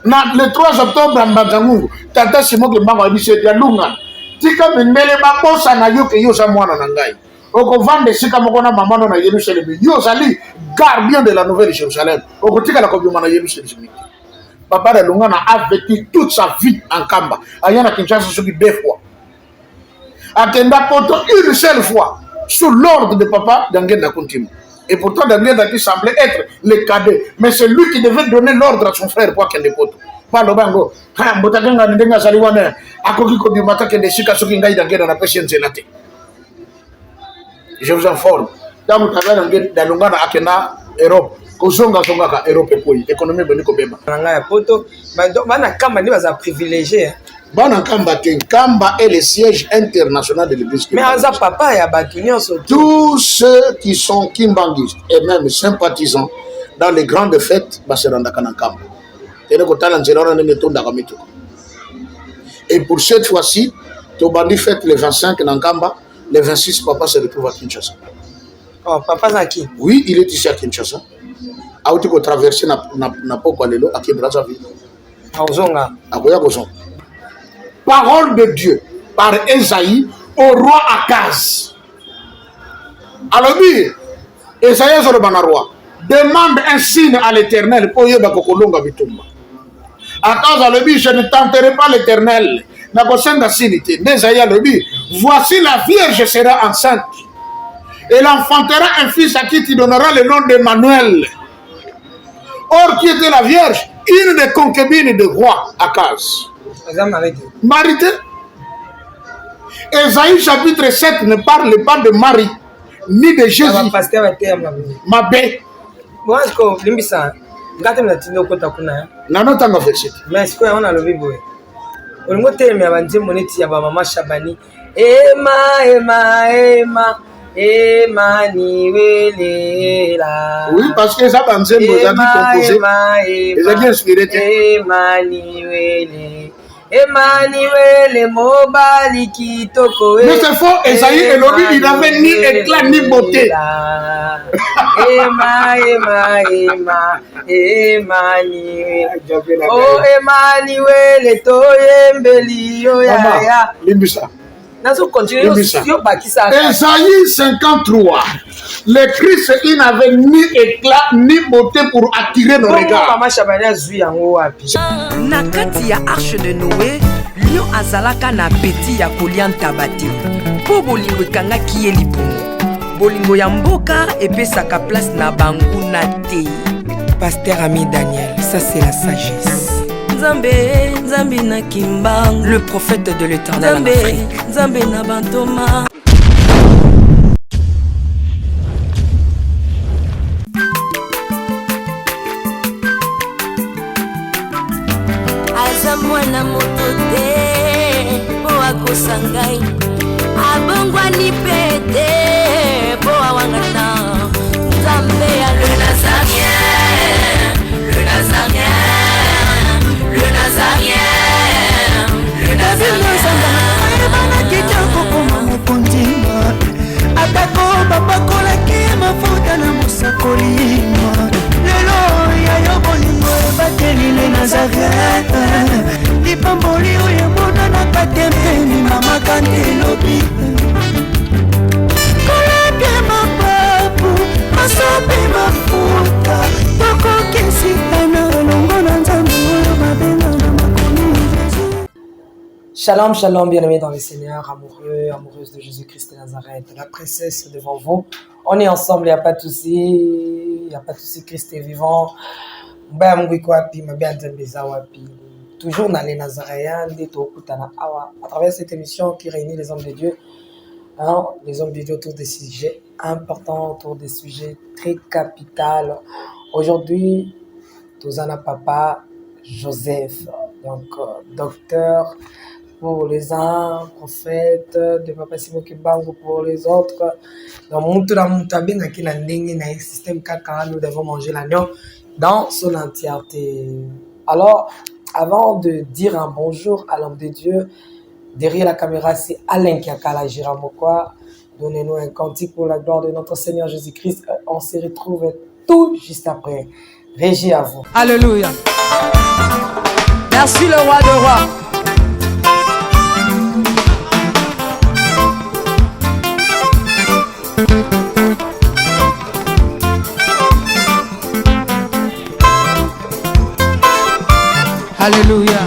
Le 3 octobre, en Banzangungu, Tata Simon qui m'a dit c'est la lunga. Tika Mendele Babosa na yo que yo sa mwana nangai. Oko vande sika mokona mamano na Jérusalem. Yo sali gardien de la nouvelle Jérusalem. Oko tika la kobioma na Jérusalem. Papa de Lungana a vécu toute sa vie en Kamba. Ayana Kinshasa sur 2 fois. Atenda Poto une seule fois sous l'ordre de papa d'Angenda Continue. Et pourtant D'Angenda qui semblait être le cadet, mais c'est lui qui devait donner l'ordre à son frère pour qu'il poto. Pas le bango. Ha mbotaganga ndenga saliwana akoki ko bimata kende shika soki ngai D'Angenda na patience late. Je vous informe. Dans le travail d'Angenda akena Europe. Kozonga songa ka Europe koi économie boni ko beba. Nanga ya poto bana kamba ni baza privilégié. Bana Kamba Kamba est le siège international de l'église. Mais Aza papa ya batunyo surtout. Tous ceux qui sont kimbanguistes et même sympathisants dans les grandes fêtes, Baseranda Kanakamba. Et pour cette fois-ci, Tobandi fête le 25 Nankamba, le 26 papa se retrouve à Kinshasa. Oh, papa Zaki. Oui, il est ici à Kinshasa. A outi ko traverser na poko lelo à Brazzaville. Aozonga. Akoya Gozon. Parole de Dieu par Esaïe au roi Akaz. Alors, Esaïe sur le roi demande un signe à l'Éternel pour Yeba Kokolonga Bitumba. Akaz a le je ne tenterai pas l'Éternel. Nakosenga sinité. Esaïe a le voici la Vierge sera enceinte. Elle enfantera un fils à qui tu donneras le nom d'Emmanuel. Or, qui était la Vierge? Une des concubines du roi Akaz. Marité. Esaïe chapitre 7 ne parle pas de Marie ni de Jésus. Mabé. Bon, est-ce que limbisa ngate mnatindo kota kuna na nota nga verset. Mais est-ce que on a le bible? Olingo teme abanze moneti ya ba mama Shabani. Ema Emmanuel. Oui, parce que ça banze mozaki composé. Ezaki inspiré. Emmanuel mobali kitoko. Mais c'est faux, Esaïe et Lobi, il n'avait ni éclat ni beauté. Emmanuel. Oh Emmanuel toyembeli yo ya. Limbisa. Esaïe 53. Le Christ, il n'avait ni éclat ni beauté pour attirer nos regards. Nakati ya arche de Noé, lion azalaka na peti ya kolianta bate. Po bolingo kanga kiye lipungu. Bolingo ya mboka epesaka place na bangu na te. Pasteur Ami Daniel, ça c'est la sagesse. Nzambe na Kimbang, le prophète de l'Éternel en Afrique. Nzambe na Bantoma. Aza mwana moto te po akosangai abongwani pete po awangana Nzambe ya le Nazarien, le Nazarien. Atako bapakolaki mafuta na mosakolima lelo ya yo bolingo ebateli le Nazareth lipamboli oyo emonanaka tembeni mama kandelobi kolapie mapapu masope mafuta tokokesikana longo na Nzambe oyo babenga na makomi Jésus. Shalom, shalom, bien-aimés dans le Seigneur, amoureux, amoureuses de Jésus-Christ de Nazareth, la princesse devant vous. On est ensemble, il n'y a pas de souci, Christ est vivant. Toujours dans les Nazaréens, à travers cette émission qui réunit les hommes de Dieu, hein, les hommes de Dieu autour des sujets importants, autour des sujets très capitaux. Aujourd'hui, Tozana Papa Joseph, donc docteur pour les uns, prophète de Papa Simon Kimbangu pour les autres. Donc, nous devons manger l'agneau dans son entièreté. Alors, avant de dire un bonjour à l'homme de Dieu, derrière la caméra, c'est Alain Kiakala Jiramokwa. Donnez-nous un cantique pour la gloire de notre Seigneur Jésus-Christ. On se retrouve tout juste après. Régie à vous. Alléluia. Merci le roi de rois. Alléluia.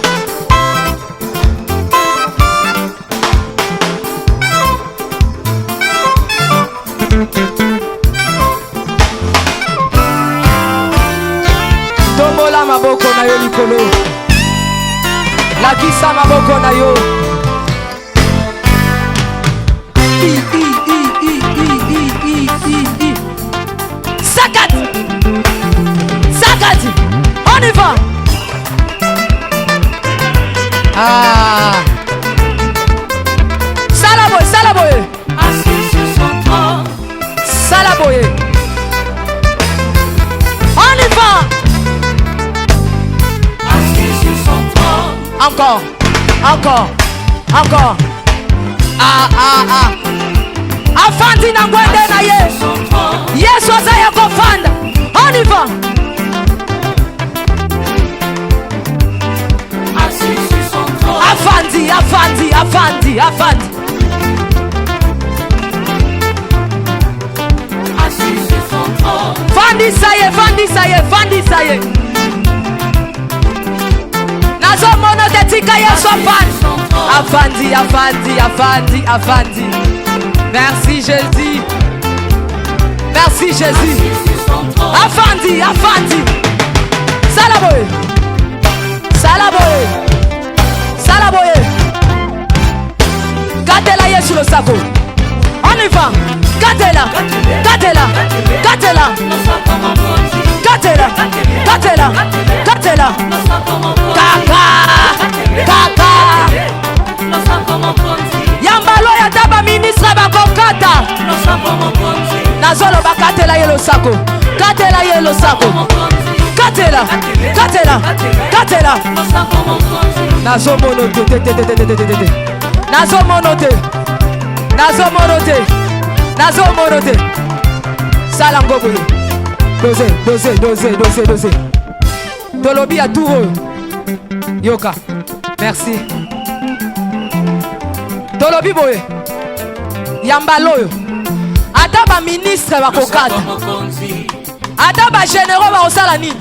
Tombola maboko na yo likolo. Lakisa maboko na yo. Sakat. Sakat. On y va. Ah. Salaboy, Salaboy. Assis sur son trône. Salaboy. On y va. Assis sur son trône. Encore, encore, encore. Ah, ah, ah. Afandi na ngwende na ye. Son trône. Yesu azaya kofanda. On y va. Assis sur son trône. Afandi, afandi, afandi, afandi. Assis sur son trône. Fandi saye, fandi saye, fandi saye. Nazo mono te tika Yesu afandi. Afandi, afandi, afandi, afandi. Merci Jésus. Merci Jésus. Afandi, afandi. Salaboye. Salaboye. Salaboye. Gatela Yesu le sako. On y va. Gatela. Gatela. Gatela. Gatela. Gatela. Gatela. Kaka. Kaka. Yambalo ya taba ministre bakokata. Nazolo bakatela yelo sako. Katela yelo sako. Katela. Katela. Katela. Nazo monote. Nazo monote. Nazo monote. Nazo monote. Salangobo. Dosé. Tolobi à tout. Yoka. Merci. Tolobi boye. Yambaloyo. Adaba ministre bakokata. Adaba généraux bakosala nini?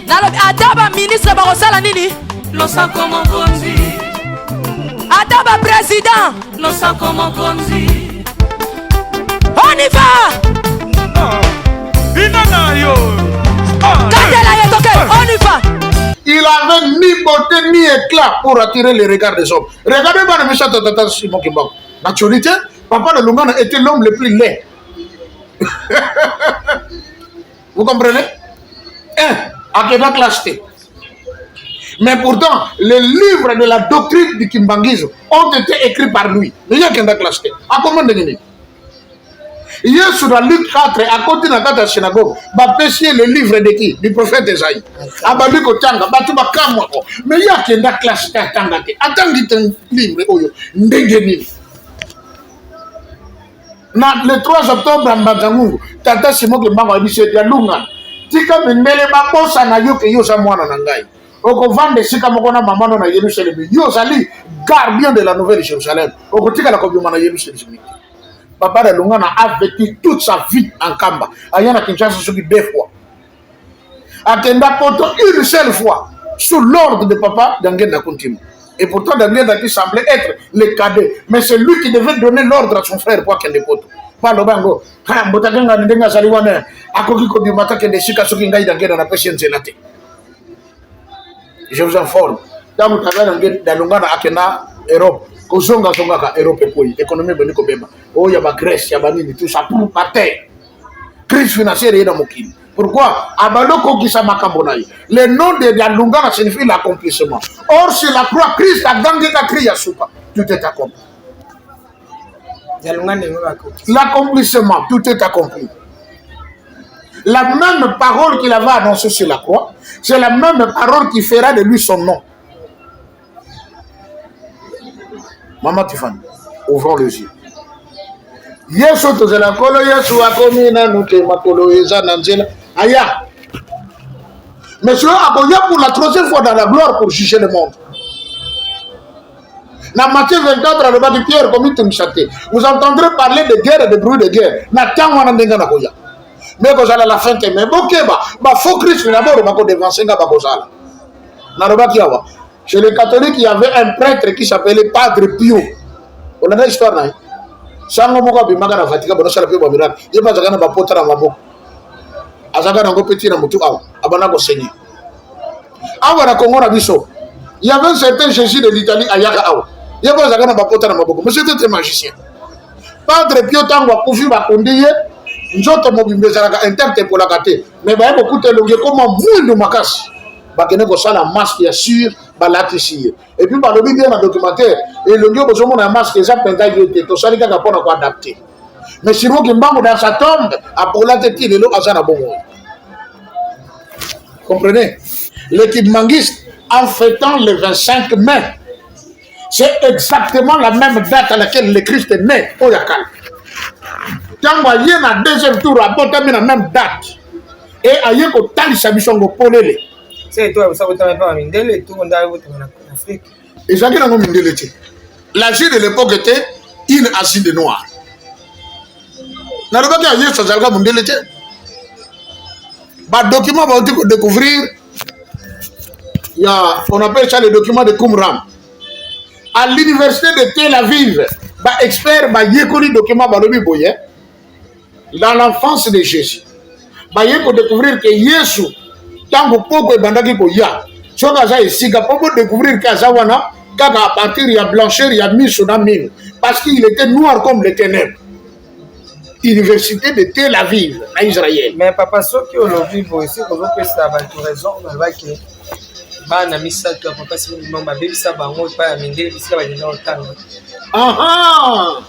Nalobi adaba ministre bakosala nini? Adaba président. On y va. Katela yetoke. On y va. Il avait ni beauté ni éclat pour attirer les regards des hommes. Regardez pas le méchant Tata Simon Kimbangu. Naturalité, Papa de Lungana était l'homme le plus laid. Vous comprenez? À quelle classe. Mais pourtant, les livres de la doctrine du Kimbanguisme ont été écrits par lui. Mais il y a qu'un classe. À comment de gagner? Yesu dans Luc 4, à côté de la synagogue, va pêcher le livre de qui? Du prophète Esaïe. Abali Kotanga, Batuba Kamwako. Mais il y a qu'un classe Tangate. Attendez un livre, Oyo, Ndengeni. Le 3 octobre, Mbakangu, Tata Simon Kimbangu a dit c'est Lunga. Tika Mendele Babosa na yo ke yo sa mwana na ngai. Oko vande sika mokona mamano na Yerusalem. Yo sali gardien de la nouvelle Jérusalem. Oko tika la kobiuma na Yerusalem. Papa de Lungana a vécu toute sa vie en Kamba. Ayana Kinshasa soki 2 fois. Atenda poto une seule fois sous l'ordre de Papa d'Angenda Kontimo. Et pourtant D'Angenda qui semblait être le cadet, mais c'est lui qui devait donner l'ordre à son frère pour Kende Poto. Pas le bango. Ha mbotaganga ndenga saliwane akoki ko bimata Kende sika soki ngai D'Angenda na patience late. Je vous informe. Dans le travail d'Angenda akena Europe. Kozonga ka Europe poi économie boniko beba oh ya ba Grèce ya ba nini tout ça pour pater crise financière et dans mokili. Pourquoi abaloko kisa makambo na le nom de Lungana signifie l'accomplissement. Or sur la croix Christ a gagné la cria soupa tout est accompli. L'accomplissement tout est accompli. La même parole qu'il avait annoncée sur la croix, c'est la même parole qui fera de lui son nom. Maman Tiffany, ouvrons les yeux. Yesu tozela kolo Yesu akomi na nuke makolo eza na nzela aya Monsieur Aboya pour la troisième fois dans la gloire pour juger le monde. Dans Matthieu 24, dans le bas de Pierre, comme il te châté, vous entendrez parler de guerre et de bruit de guerre. Mais vous allez à la fin, mais bon, faut Christ d'abord, vous allez devancer. Chez les catholiques, il y avait un prêtre qui s'appelait Padre Pio. On a une histoire là. Sango moko bimaka na Vatican bono sala pe ba miracle. Ye ba zakana ba pota na maboko. Azaka na ngo petit na mutu awa. Abana ko seigneur. Awa na Congo na biso. Il y avait un certain Jésus de l'Italie à Yaka awa. Ye ba zakana ba pota na maboko. Monsieur était magicien. Padre Pio tango akufi ba kondiye. Njoto mobimbe zalaka interte pour la kate. Mais ba yebo kutelonge koma mwindu makasi. Bakene ko sala masque ya sûr. Et puis, par le bien dans le documentaire, et le lieu où on a un masque, ça peut être tout ça, il y a un point adapté. Mais si vous avez dans sa tombe, à pour la tête, il est là, à bon. Comprenez? L'équipe manguiste, en fêtant le 25 mai, c'est exactement la même date à laquelle le Christ est né, au Yakal. Quand vous voyez dans le deuxième tour, à la même date, et à y avoir tant de sabissons au polélé. C'est toi, ça vous t'avez pas mindele et tout on a voté en Afrique. Et ça qui n'a pas mindele. L'Asie de l'époque était une Asie de noir. N'a pas qu'il y a eu ça zalga mindele. Bah document va découvrir. Il y a, on appelle ça le document de Qumran. À l'université de Tel Aviv, bah expert bah yekoli document bah lobi boye. Dans l'enfance de Jésus, bah yeko découvrir que Jésus tant que poko e bandaki ko ya soka za esika pour découvrir que azawana kaka à partir il y a blancheur il y a miso na mine parce qu'il était noir comme les ténèbres. Université de Tel Aviv à Israël. Mais papa soki aujourd'hui bon ici qu'on peut ça ba raison on va que bana misato papa si mama baby ça bango pa mindele bisika ba dina otanga aha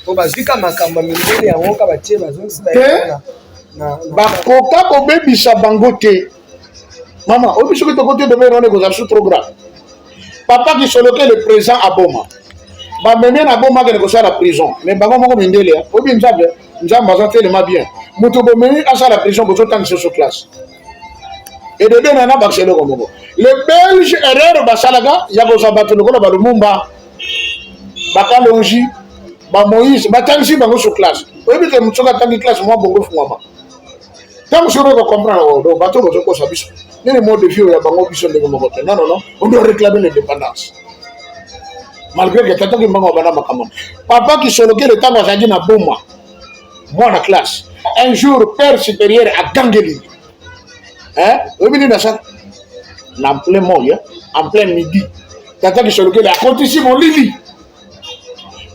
o bazika makamba mindele ya woka ba tie bazongi ba bakoka kobebisa bango te mama obi soki tokoki de mero ne kozala sous trop grave papa qui soloke le présent à Boma bameme na Boma kene kosala prison mais bango moko mindele obi nzambe aza telema bien moto bomemi asala prison kozotangisa so classe et de deux nana bakiseloko moko le belge erreur basalaka ya kozwa bato lokola balumumba bakalongi bamoïse batangisi bango so classe oyebi ke moto soki atangi classe mwa bongo fungwama tant que je veux comprendre, donc bateau de quoi biso. Ni le mode de vie ya bango biso ndenge moko te. Non, on doit réclamer l'indépendance. Malgré que tata ki mbango bana makamama. Papa qui soloke le temps azadi na Boma. Moi na classe. Un jour père supérieur à Gangeli. Hein? Obi na ça. En plein mois, en plein midi. Tata qui soloke le acontisi mon lili.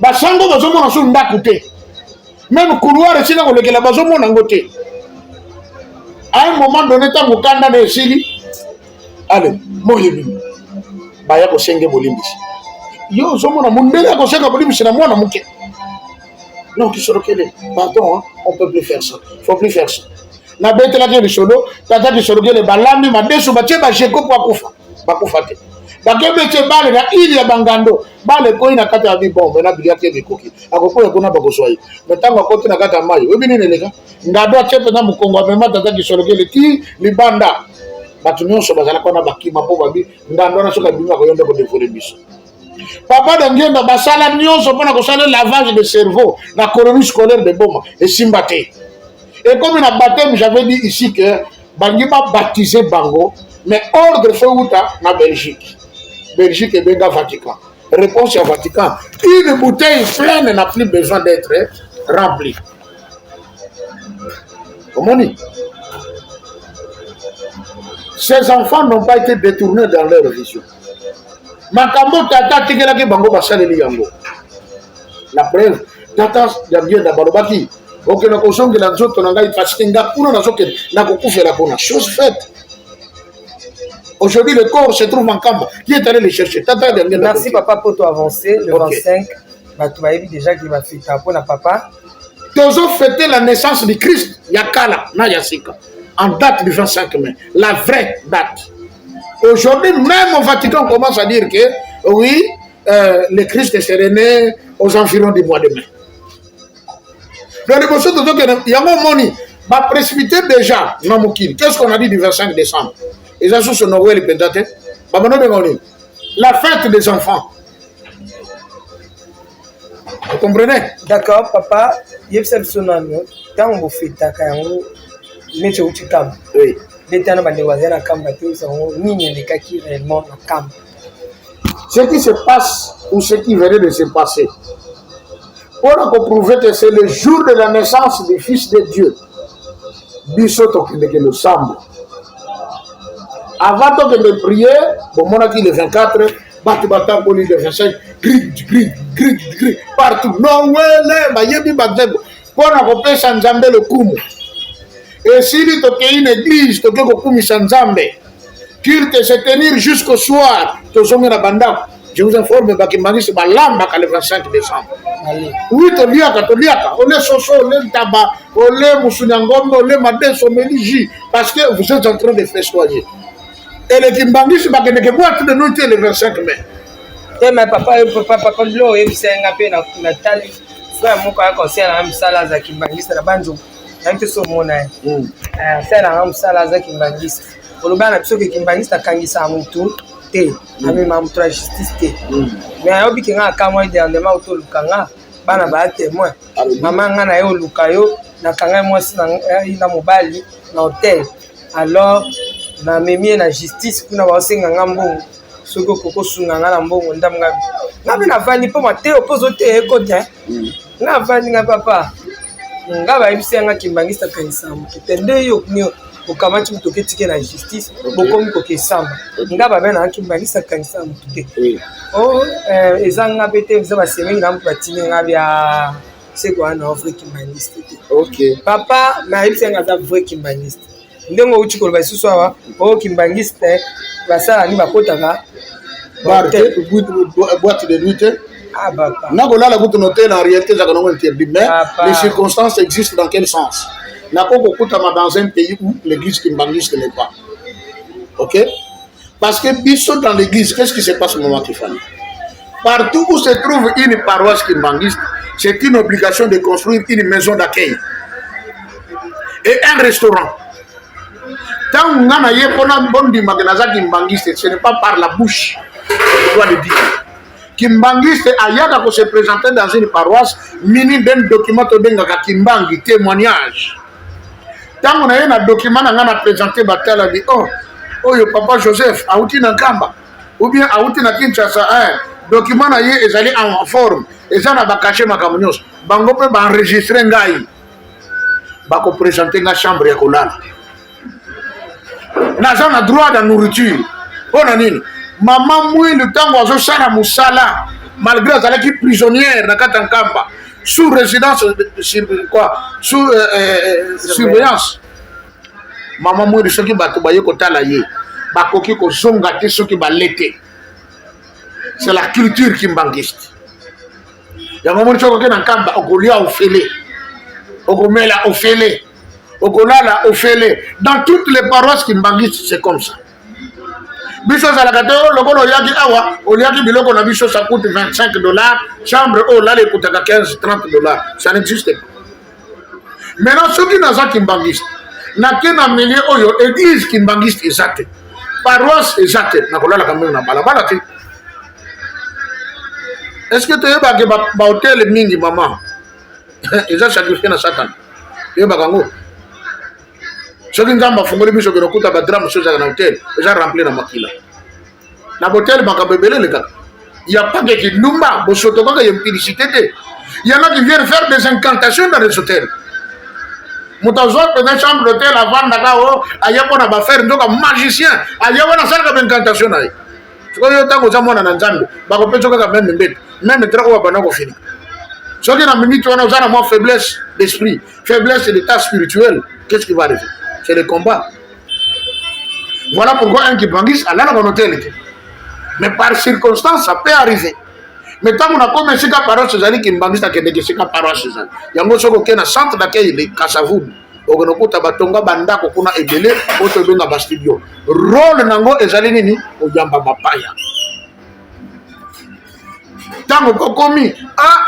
Ba sango bazo mona so ndaku te. Même couloir et sina ko lekela bazo mona ngote. À un moment donné, tant que Kanda ne sili, allez, moi je dis, baya ko senge bolimbisi. Yo, zomo na mundele ko senga bolimbisi na mwana muke. Non, qui se recule. Pardon, hein, on peut plus faire ça. Faut plus faire ça. Na bete la ke solo, tata ki solo le balami madesu ba cheba jeko kwa kufa. Ba kufa te. Ba kebe che bale na ili ya bangando. Bale ko ina kata bi bombe na bilia ke bikuki. Akoko ko na ba ko swai. Metango ko tina kata mayo. Webi ni nelega. Ngado chepe na mukongo amema tata ki solo ti libanda. Batu nyonso bazala ko na bakima po babi. Ngando na soka bima ko yonda ko defole biso. Papa d'Angienda basala nyonso pona ko sala lavage de cerveau na colonie scolaire de Boma et Simbate. Et comme il a baptême, j'avais dit ici que Bangi va baptiser Bango, mais ordre fait outa na Belgique. Belgique et Benga Vatican. Réponse à Vatican. Une bouteille pleine n'a plus besoin d'être remplie. Comment on dit? Ces enfants n'ont pas été détournés dans leur vision. Makambo tata tikelaki Bango basaleli yango. La preuve, tata d'Angienda balobaki. Ok, na kosongi la nzoto na ngai parce que ngakuna na soke na kokufela kuna chose faite. Aujourd'hui le corps se trouve en Kamba. Qui est allé le chercher? Tata de merci papa pour toi avancer le okay. 25 bah tu vas déjà qu'il va faire pour na papa. Tozo fêter la naissance du Christ yakala na yasika en date du 25 mai, la vraie date. Aujourd'hui même au Vatican on commence à dire que oui, le Christ serait né aux environs du mois de mai. Le négociateur de yango moni va précipiter déjà Namokil. Qu'est-ce qu'on a dit du 25 décembre? Et ça, c'est Noël et Pentate. La fête des enfants. Vous comprenez? D'accord, papa. Yepsel sonano. Quand vous faites ta carrière, mettez au cam. Oui. L'état n'a pas de voisins à cam, ni les cas qui réellement à cam. Ce qui se passe ou ce qui venait de se passer, on a prouvé que c'est le jour de la naissance du Fils de Dieu. Bissoto qui le semble. Avant de prier, bon, mon acquis le 24, battant pour le 25, gris, partout. Non, ouais, bayebi batego. Pour a sans Nzambe le kumu. Et si tu as une église, tu as kumu sans Nzambe, culte se tenir jusqu'au soir, tu as la banda. Je vous informe que Bakimani balamba le 25 décembre. Oui, toliaka, on est soso, on est tabac, on est moussouniangombe, on est madé, on est ligi, parce que vous êtes en train de festoyer. Et les Kimbangis, c'est que boîte de noter le 25 mai. Eh, mais papa, l'eau, c'est un peu natal. Frère, mon père, conseil à un salaire à Kimbangis, c'est la banjo. Un peu sur mon âge. C'est un salaire à Kimbangis. Pour le bain, il y a Kimbangis, à Kangisa, à mon tour. Ami mamtra justice te mais ayobi kinga kamwa idandema auto lukanga bana ba témoin mama nga na yo lukayo na kanga mwasi na mobali na hotel alors na memie na justice kuna ba senga ngambongo soko koko sunga nga na mbongo ndamnga ngabe na vani po mate opozo te ekote nga vani nga papa nga ba ibisenga Kimbangista kanisa mutu tende yo kunyo okamati mutoke tike na justice bokomi koke samba nga babe na Kimbangista kanisa mutu oh ezanga bete za basemeni na mpatine nga bya seko ana offre Kimbangista OK papa na ibisenga za vrai Kimbangista ndenge uchi ko ba susu awa o Kimbangista basala ni bakotaka boîte de nuit. Ah papa. Nagola la goutte noter en réalité ça qu'on interdit mais les circonstances existent dans quel sens? Nakoko kutama dans un pays où l'église Kimbangiste n'est pas. OK? Parce que biso dans l'église, qu'est-ce qui se passe au moment qu'il fallait? Partout où se trouve une paroisse Kimbangiste, c'est une obligation de construire une maison d'accueil et un restaurant. Tant qu'on a yé pona bondi maganaza Kimbangiste, ce n'est pas par la bouche, je dois le dire. Kimbangiste ayaka ko se présenter dans une paroisse mini d'un document to bengaka Kimbangi témoignage. Tant on a un document na ngana présenter batala di oh yo papa Joseph auti na Kamba ou bien auti na Kinshasa document na ye ezali en forme ezana ba cacher makamunios bango pe ba enregistrer ngai ba ko présenter na chambre ya kolala na zona droit de nourriture bona nini maman mwindu tango azosala musala malgré azalaki prisonnière na Katankamba sous résidence sous surveillance maman mwindu soki bato baye kotala ye bakoki kozonga te soki balete. C'est la culture Kimbangiste yango moni soki na Nkamba okolia ofele okomela ofele okolala ofele dans toutes les paroisses Kimbangistes c'est comme ça. Biso salakato lokolo yaki awa oliaki biloko na biso ça coûte $25 chambre oh là les coûte $15-30 ça n'existe pas. Maintenant ceux qui n'ont Kimbangiste na kena milieu oyo église Kimbangiste exacte paroisse exacte na kolala kamena na balabala te. Est-ce que tu es ba hôtel mingi maman ils ont sacrifié na Satan tu es bakango soki nzamba fungoli biso ke nokuta ba drame soza na hôtel déjà rempli na makila na hôtel makabebele le kaka il y a pas que Kinumba bosoto kaka y publicité te il y en a qui viennent faire des incantations dans les hôtels mutazwa dans chambre d'hôtel avant d'akao ayako na ba faire ndoka magicien ayako na sala ka incantation nae soki yo tango za mona na nzambe ba ko pecho kaka même mbete même trako ba bana ko fini soki na minute wana uzana moi faiblesse d'esprit faiblesse d'état spirituel qu'est-ce qui va arriver? C'est le combat. Voilà pourquoi un Kimbangiste a l'air dans hôtel. Mais par circonstance, ça peut arriver. Mais tant qu'on a commencé à parler de ces Kimbangiste, il y a parole ces années. Il y a un centre d'accueil, les Kassavoud. On a un batonga banda kokuna ebele, autre donga bastudio. Rôle nango ezali nini o yamba bapaya. Tant qu'on commis,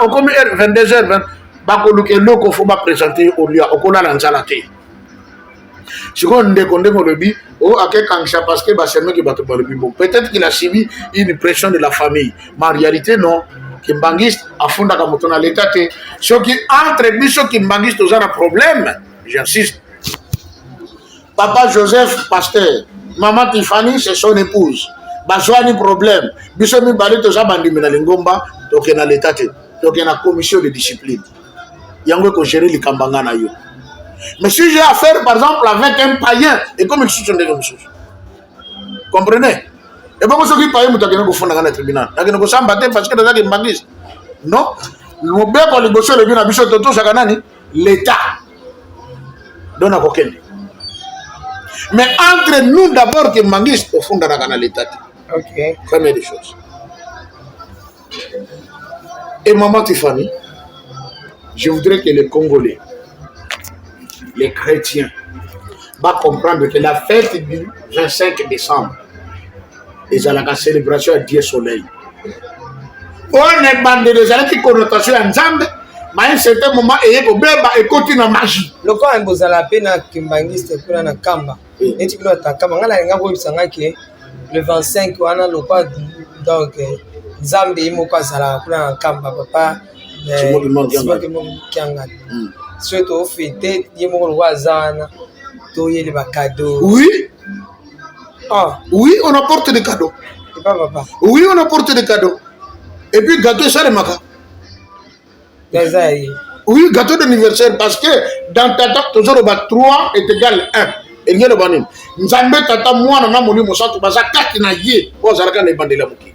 on commis 22h20, bako luke loko faut pas présenter au lieu, au kola lanzalate. Je le dit, oh, à quel kangisha parce que Basseme qui bat le bimbo. Peut-être qu'il a subi une pression de la famille. Mais en réalité, non. Kimbangiste, à fond dans l'état. Ce qui entre Bisso Kimbangiste, aux un problème. J'insiste. Papa Joseph, pasteur. Maman Tiffany, c'est son épouse. Bazouani problème. Bisso mi balé tous à bandi mina lingomba. Donc il y a l'état. Donc il y a une commission de discipline. Il y a un gérer les kambangana yo. Mais si j'ai affaire, par exemple, avec un païen, et comme ils sont des choses. Comprenez? Et pas ceux qui païen, vous avez un fond dans le tribunal. Vous avez un battre parce que vous avez un bagage. Non. Le bien qu'on négocie le bien à Bichot Toto Saganani, l'État donne à aucun. Mais entre nous d'abord, qui manguissent au fond de l'État. Ok. Première des choses. Et maman Tiffany, je voudrais que les Congolais, les chrétiens, va comprendre que la fête du 25 décembre est la célébration à Dieu Soleil. On est bandé de gens qui connotation en Zambie, mais à un certain moment, il y a une continue en magie. Le cas est posé la peine à Kimbangiste pour la Kamba. Et tu peux la Kamba. On a le 25, on a le pas donc Zambie, il m'a pas la pour la Kamba, papa. C'est moi qui m'en Surtout fêter, il m'a le wazana, toyer les cadeaux. Oui. Ah. Oui, on apporte des cadeaux. C'est pas papa. Oui, on apporte des cadeaux. Et puis gâteau, ça les maca. Oui, gâteau d'anniversaire, parce que dans ta table, toujours le 3 est égal 1. Et il y a le banim. Nous avons tata moi, on a mon numéro, ça, tu vas à 4 naïe. Pour ça, on a bandé la mouki.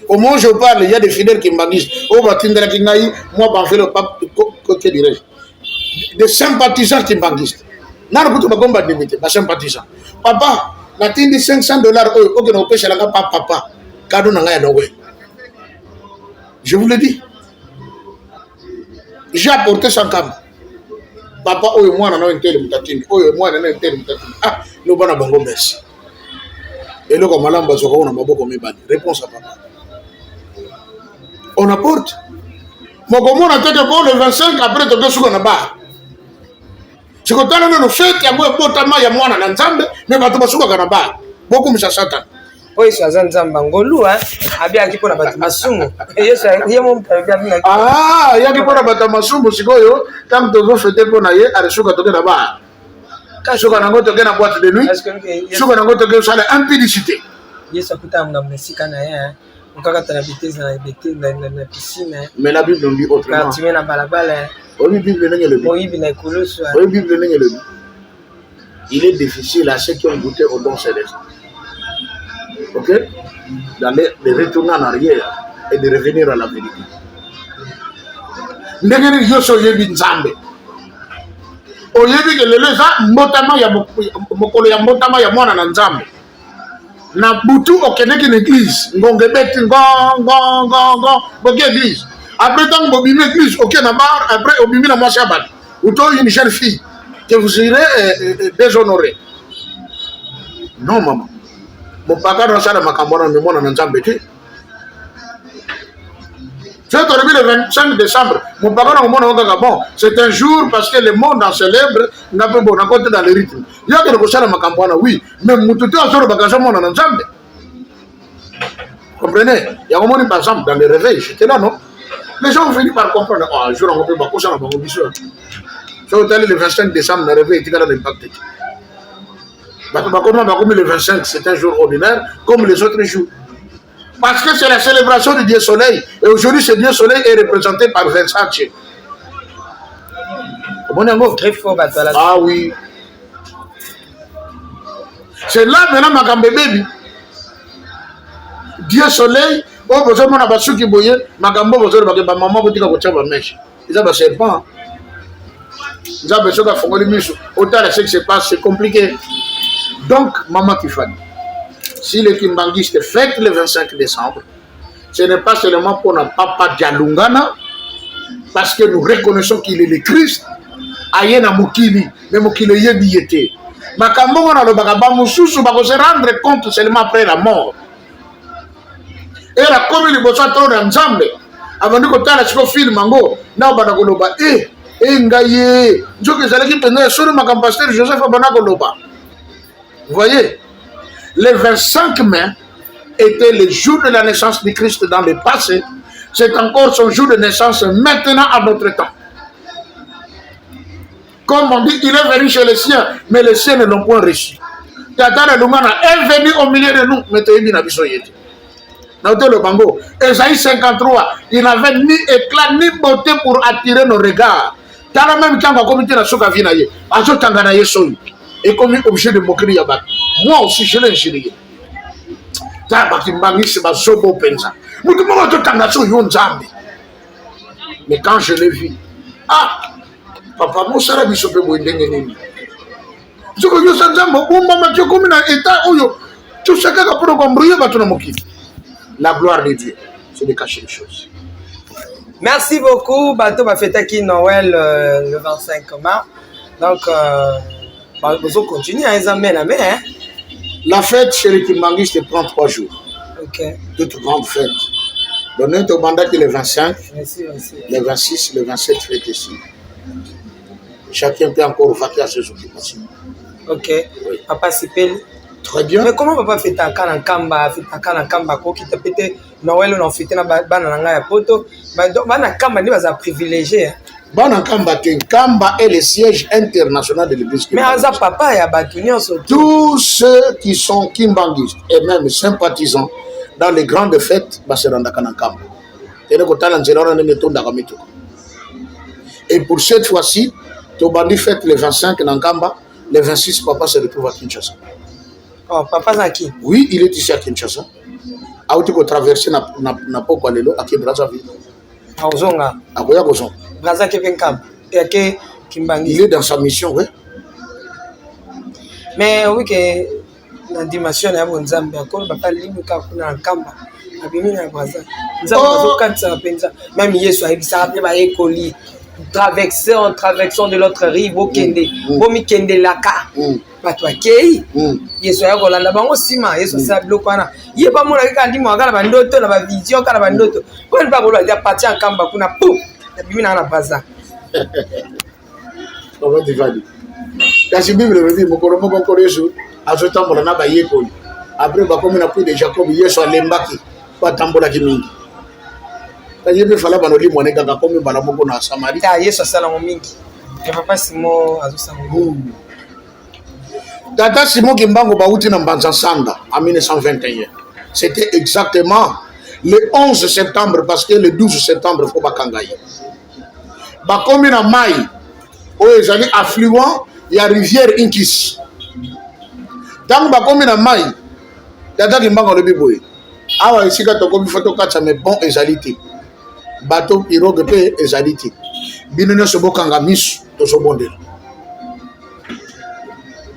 Au moment où je parle, il y a des fidèles qui me disent, oh, bah, Tindra Kinaï, moi, bah, je le pape, que dirais-je. Des sympathisants qui me disent. N'a pas de combat de limite, des sympathisants. Papa, la tindi $500, ok, on peut chez la papa. Cadeau n'a rien à je vous le dis. J'ai apporté 100 cam. Papa, oh, moi, on a un tel mutatine. Oh, moi, on a un tel mutatine. Ah, nous, on a bon merci. Et là, comme Malamba, on a beaucoup de réponse à papa. On apporte. Mon comment on a été bon le 25 après, tu as dit qu'on a bas. C'est quand on a nos fêtes, il y a beaucoup de temps, il y a moins en Zambie, mais tu as dit qu'on a bas. Beaucoup de Satan. Oui, je suis un Zambangolou, hein. Abia qui pour la bâtiment. Et je suis mon père. Ah, il y a qui pour la bâtiment, Sikoyo, tant que vous fêtez pour naïe, à la souka de là-bas. Quand je suis en train de boîte de nuit, je suis en train de faire impudicité. Je suis en train de faire un on peut habiter dans la piscine. Mais la Bible nous dit autrement. Tu mets la balabala. Oui, Bible n'est le oui, Bible n'est le il est difficile à ceux qui ont goûté au don céleste. Ok? D'aller retourner en arrière et de revenir à la vérité. Ndengeni yoso yebi nzambe. Oyebi que le leza motama ya mokolo ya motama ya mwana na nzambe. Na butu okeneki l'église, ngonge beti ngon boke église. Après tant que bobimi église, ok na bar, après obimi na moisi abat. Ou toi une jeune fille que vous irez déshonorer. Non maman. Mon papa dans ça ma camora me mona na nzambe te. C'est le 25 décembre. Mon papa dans mon bon, c'est un jour parce que le monde en célèbre n'a pas bon côté dans le rythme. Il y a que le ça ma camora oui, mais mututu a sur bagage mon na nzambe. Comprenez? Il y a un moment par exemple dans les réveils, j'étais là non. Les gens ont fini par comprendre ah jour on peut pas ça na bango biso. C'est le 25 décembre le réveil était là d'impacter. Comme le 25, c'est un jour ordinaire, comme les autres jours. Parce que c'est la célébration du Dieu Soleil. Et aujourd'hui, ce Dieu Soleil est représenté par Versace. Très fort, ah oui. C'est là maintenant, ma baby. Dieu Soleil, oh, vous avez un abattu qui bouillait, ma gambo, vous avez ma maman, vous dites que vous avez un mèche. Ils ont un serpent. Ils ont besoin de faire des miches. Autant de ce qui se passe, c'est compliqué. Donc, maman Tiffany, si le Kimbanguiste fête le 25 décembre, ce n'est pas seulement pour notre papa Dialungana, parce que nous reconnaissons qu'il est le Christ, Ayena Mukili, mais Mukili Yebiyete. Makambo on a le bagaba mususu, va se rendre compte seulement après la mort. Et la commune de Bossa trop d'ensemble, avant de côté la film mango, n'a pas de goloba, Ngaye, Njoke Zalaki Pena, sur ma pasteur Joseph Abanakoloba. Vous voyez, le 25 mai était le jour de la naissance du Christ dans le passé. C'est encore son jour de naissance maintenant à notre temps. Comme on dit, il est venu chez les siens, mais les siens ne l'ont point reçu. Tata Lumana est venu au milieu de nous, mais tu es bien habitué. Notez le bango. Esaïe 53, il n'avait ni éclat ni beauté pour attirer nos regards. Dans le même temps, on comité la soka vinaye. Azo tanganaye soyi. Et comme objet de moquerie yabat. Moi aussi, je l'ai ingénié. Tabakimbani, c'est ma sobo pensa. Mais quand je l'ai vu, ah, papa, mon sera bisope boindengeni. Je veux dire, ça me bon, maman, tu comme un état où tout ce que pour comprendre, va tout moquer. La gloire de Dieu, c'est de cacher les choses. Merci beaucoup. Bateau va fêter qui Noël le 25 mars. Donc, vous continuez à examiner la main. La fête chez les Kimbanguistes prend 3 jours. Ok. Toute grande fête. Donnez au mandat que le 25, Merci, merci. le 26, le 27 fête ici. Chacun peut encore vaquer à ses occupations. Ok. Oui. Papa Sipel. Très bien. Mais comment papa fait ta canne en kamba, qui t'a pété Noël on fait na banana ya poto, bana kamba ni baza privilégié. Kamba est le siège international de l'église. Mais aza papa ya batunyo surtout. Tous ceux qui sont kimbanguistes et même sympathisants dans les grandes fêtes, se rendent à Kamba. Et pour cette fois-ci, Tobandi fête le 25 Nankamba, le 26 papa se retrouve à Kinshasa. Oh, papa Zaki. Oui, il est ici à Kinshasa. A outi ko traverser na poko lelo à Brazzaville. A Ozonga. A Koya Gozon. Brazzaville Kenkam. Et que Kimbangi. Il est dans sa mission, oui. Mais oui que la dimension ya Nzambe akolo papa limuka kuna Nkamba. Abimi na Brazzaville. Nzambe bazokatsa penza. Même Yesu ayebisa pe ba ekoli. Traversons de l'autre rive au Kende. Bomi Kende laka. Bato akei. Yesu ya kolanda bango sima Yesu sa biloko wana. Ye ba mona ka ndimo akala bandoto na ba vision kala bandoto. Ko ba bolo ya parti en Kamba kuna pou. Abimi na Braza. Comment tu vas dire? Kasi Bible me dit mokoro moko Yesu azotambola na ba yekoli. Après ba comme na pu de Jacob Yesu alembaki ba tambola kimingi. Yebe fala banoli mwane kaka komi bala moko na Samarie. Ta Yesu sala mingi. Et papa Simon azosanga. Tata Simon Kimbango bauti na Mbanza Sanda en 1921. C'était exactement le 11 septembre parce que le 12 septembre faut bakangaye. Ba komi na mai o ezali affluent ya rivière Inkis. Tant ba komi na mai Tata Kimbango le biboye. Awa esika to komi photo katsa mais bon ezalité. Bateau pirogue pe ezaliti binono sobokanga misu to sobondela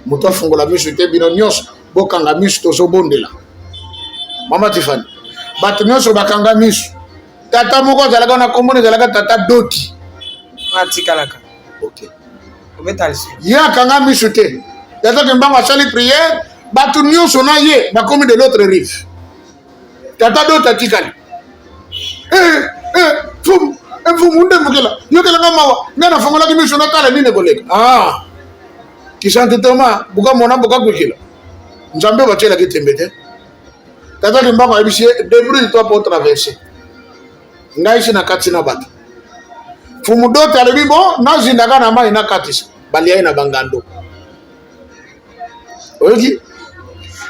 moto fungola misu te binonyos bokanga misu to sobondela mama Tiffany bato nyonso bakanga misu tata moko zalaka na kombone zalaka tata doti atikalaka ok obetalisi ya kanga misu te tata Kimbango asali prière bato nyonso na ye bakomi de l'autre rive tata doti atikali Fumunde mukela yokela ngamawa ngana fongola kimisho na kala nini koleka kisante toma buka mona buka kukila Nzambe batela kitembete Tata Kimbango abisie débrouille toi pour traverser ngaisi na kati na bato fumudote alebi bon na zindaka na mai na katisa balia na bangando oyi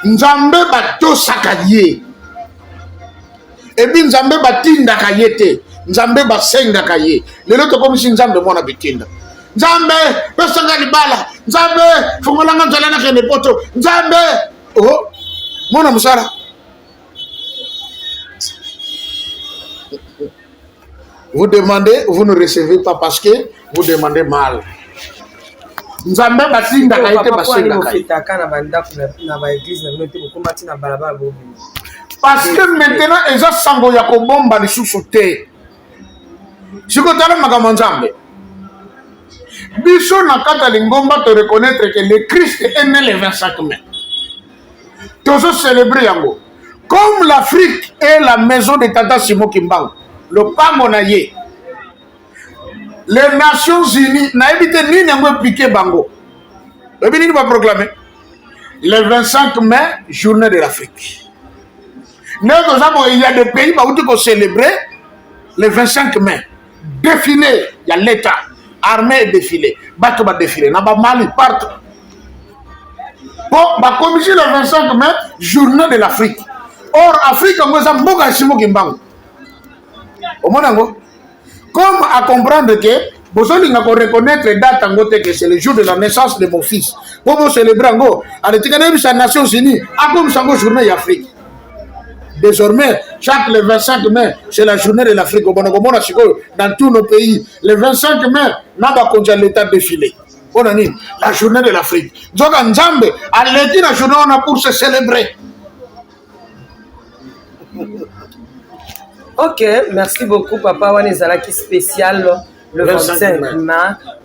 Nzambe bato sakaye ebi Nzambe batindaka ye te Nzambe basengaka ye lelo to komisi Nzambe mwana bitinda Nzambe pesanga libala Nzambe fungolanga nzala na kene poto Nzambe oh mwana musara vous demandez vous ne recevez pas parce que vous demandez mal Nzambe batindaka ye te basengaka ye na ba église na note ko mati na balabala bo. Parce que maintenant, ils ont sango ya kobomba li sous-sauté. Si vous avez un Nzambe, biso na kata lingomba te reconnaître que le Christ est né le 25 mai. Tous célébrer yango. Comme l'Afrique est la maison de Tata Simon Kimbango, le Pamonaye. Les Nations Unies, n'habite ni n'importe piqué bango. Le béni va proclamer. Le 25 mai, journée de l'Afrique. Il y a des pays où on célébrer le 25 mai. Défilé, il y a l'État. Armée défilé. Bateau va défiler. N'a pas Mali, partout. Bon, bah, comme ici le 25 mai, journée de l'Afrique. Or, Afrique, on a beaucoup de choses qui sont. Comme à comprendre que vous allez reconnaître la date que c'est le jour de la naissance de mon fils. Pour vous célébrer, les Nations Unies, à comme ça, journée d'Afrique. Désormais, chaque le 25 mai, c'est la journée de l'Afrique. Dans tous nos pays, le 25 mai, n'a pas conduit l'état défilé. La journée de l'Afrique. Donc, en Zambie, à l'été, la journée, on a pour se célébrer. Ok, merci beaucoup, papa. On est à qui spécial le 25 mai.